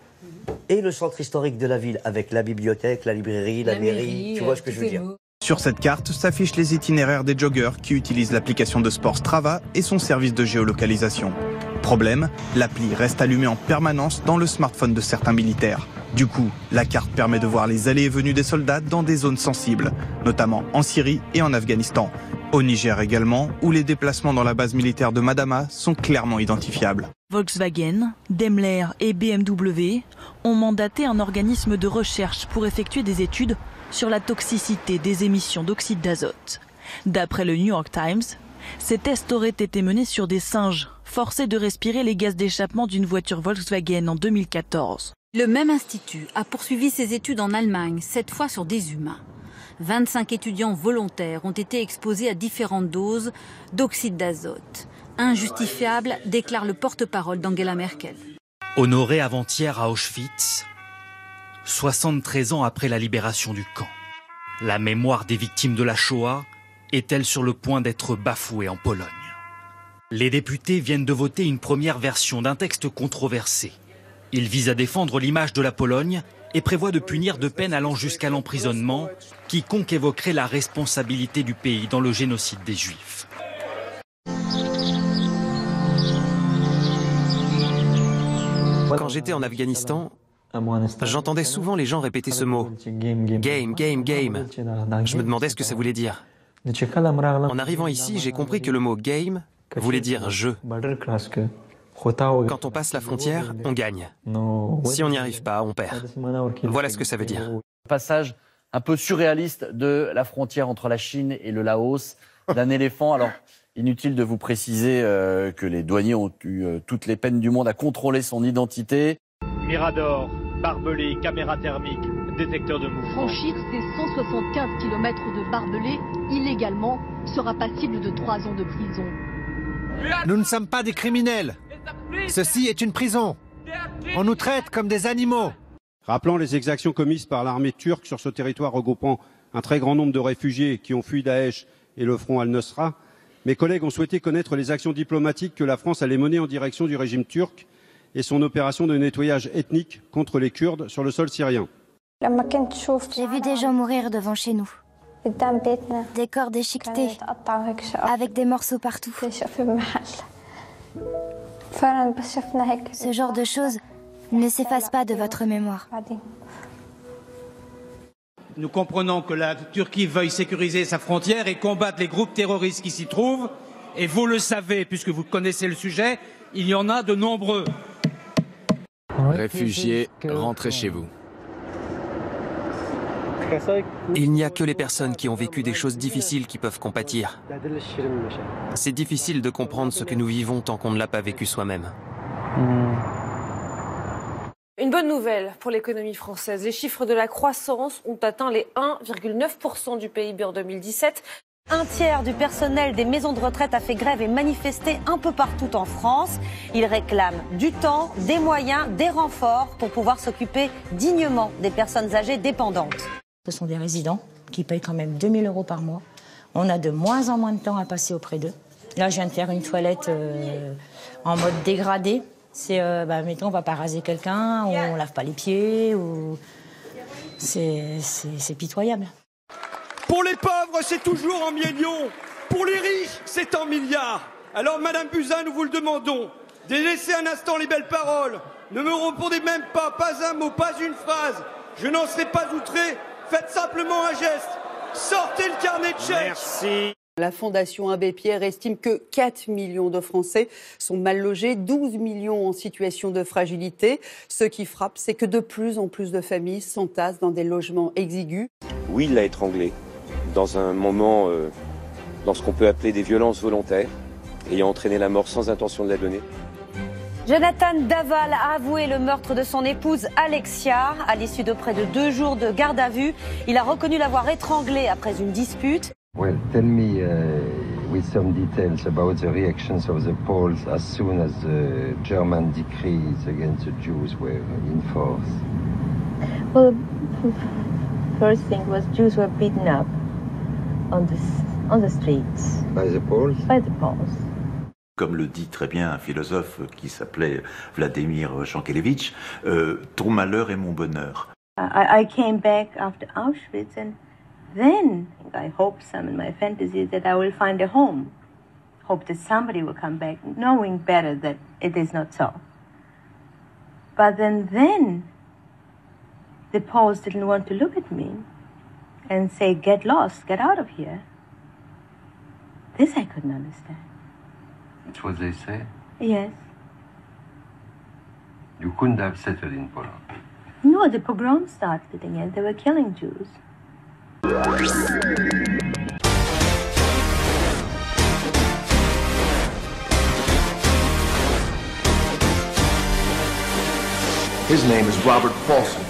et le centre historique de la ville, avec la bibliothèque, la librairie, la mairie, tu vois ce que je veux dire. Sur cette carte s'affichent les itinéraires des joggeurs qui utilisent l'application de sport Strava et son service de géolocalisation. Problème, l'appli reste allumée en permanence dans le smartphone de certains militaires. Du coup, la carte permet de voir les allées et venues des soldats dans des zones sensibles, notamment en Syrie et en Afghanistan. Au Niger également, où les déplacements dans la base militaire de Madama sont clairement identifiables. Volkswagen, Daimler et BMW ont mandaté un organisme de recherche pour effectuer des études sur la toxicité des émissions d'oxyde d'azote. D'après le New York Times, ces tests auraient été menés sur des singes, forcés de respirer les gaz d'échappement d'une voiture Volkswagen en 2014. Le même institut a poursuivi ses études en Allemagne, cette fois sur des humains. 25 étudiants volontaires ont été exposés à différentes doses d'oxyde d'azote. Injustifiable, déclare le porte-parole d'Angela Merkel. Honoré avant-hier à Auschwitz, 73 ans après la libération du camp, la mémoire des victimes de la Shoah est-elle sur le point d'être bafouée en Pologne? Les députés viennent de voter une première version d'un texte controversé. Il vise à défendre l'image de la Pologne et prévoit de punir de peine allant jusqu'à l'emprisonnement quiconque évoquerait la responsabilité du pays dans le génocide des Juifs. Quand j'étais en Afghanistan, j'entendais souvent les gens répéter ce mot. Game, game, game. Je me demandais ce que ça voulait dire. En arrivant ici, j'ai compris que le mot game voulait dire jeu. Quand on passe la frontière, on gagne. Si on n'y arrive pas, on perd. Voilà ce que ça veut dire. Passage un peu surréaliste de la frontière entre la Chine et le Laos, d'un éléphant. Alors, inutile de vous préciser que les douaniers ont eu toutes les peines du monde à contrôler son identité. Mirador, barbelé, caméra thermique, détecteur de mouvement. Franchir ces 175 km de barbelés illégalement sera passible de 3 ans de prison. Nous ne sommes pas des criminels. Ceci est une prison. On nous traite comme des animaux. Rappelant les exactions commises par l'armée turque sur ce territoire regroupant un très grand nombre de réfugiés qui ont fui Daesh et le front Al-Nusra, mes collègues ont souhaité connaître les actions diplomatiques que la France allait mener en direction du régime turc et son opération de nettoyage ethnique contre les Kurdes sur le sol syrien. J'ai vu des gens mourir devant chez nous. Des corps déchiquetés, avec des morceaux partout. Ce genre de choses ne s'efface pas de votre mémoire. Nous comprenons que la Turquie veuille sécuriser sa frontière et combattre les groupes terroristes qui s'y trouvent. Et vous le savez, puisque vous connaissez le sujet, il y en a de nombreux. Réfugiés, rentrez chez vous. Il n'y a que les personnes qui ont vécu des choses difficiles qui peuvent compatir. C'est difficile de comprendre ce que nous vivons tant qu'on ne l'a pas vécu soi-même. Une bonne nouvelle pour l'économie française. Les chiffres de la croissance ont atteint les 1,9% du PIB en 2017. Un tiers du personnel des maisons de retraite a fait grève et manifesté un peu partout en France. Ils réclament du temps, des moyens, des renforts pour pouvoir s'occuper dignement des personnes âgées dépendantes. Ce sont des résidents qui payent quand même 2 000 € par mois. On a de moins en moins de temps à passer auprès d'eux. Là, je viens de faire une toilette en mode dégradé. C'est, mettons, on va pas raser quelqu'un, on lave pas les pieds, ou c'est pitoyable. Pour les pauvres, c'est toujours en millions. Pour les riches, c'est en milliards. Alors, Madame Buzyn, nous vous le demandons, délaissez un instant les belles paroles. Ne me répondez même pas un mot, pas une phrase. Je n'en serai pas outré. Faites simplement un geste. Sortez le carnet de chèques. Merci. La Fondation Abbé Pierre estime que 4 millions de Français sont mal logés, 12 millions en situation de fragilité. Ce qui frappe, c'est que de plus en plus de familles s'entassent dans des logements exigus. Oui, il l'a étranglé dans un moment, dans ce qu'on peut appeler des violences volontaires, ayant entraîné la mort sans intention de la donner. Jonathan Daval a avoué le meurtre de son épouse Alexia. À l'issue de près de 2 jours de garde à vue, il a reconnu l'avoir étranglée après une dispute. Well, tell me with some details about the reactions of the Poles as soon as the German decrees against the Jews were in force. Well, first thing was Jews were beaten up on the streets. By the Poles? By the Poles. Comme le dit très bien un philosophe qui s'appelait Vladimir Jankélévitch, ton malheur est mon bonheur. I came back after Auschwitz and then I hoped some in my fantasy that I will find a home. Hope that somebody will come back, knowing better that it is not so. But then the Poles didn't want to look at me and say, get lost, get out of here. This I couldn't understand. That's what they say? Yes. You couldn't have settled in Poland? No, the pogrom started again. They were killing Jews. His name is Robert Paulson.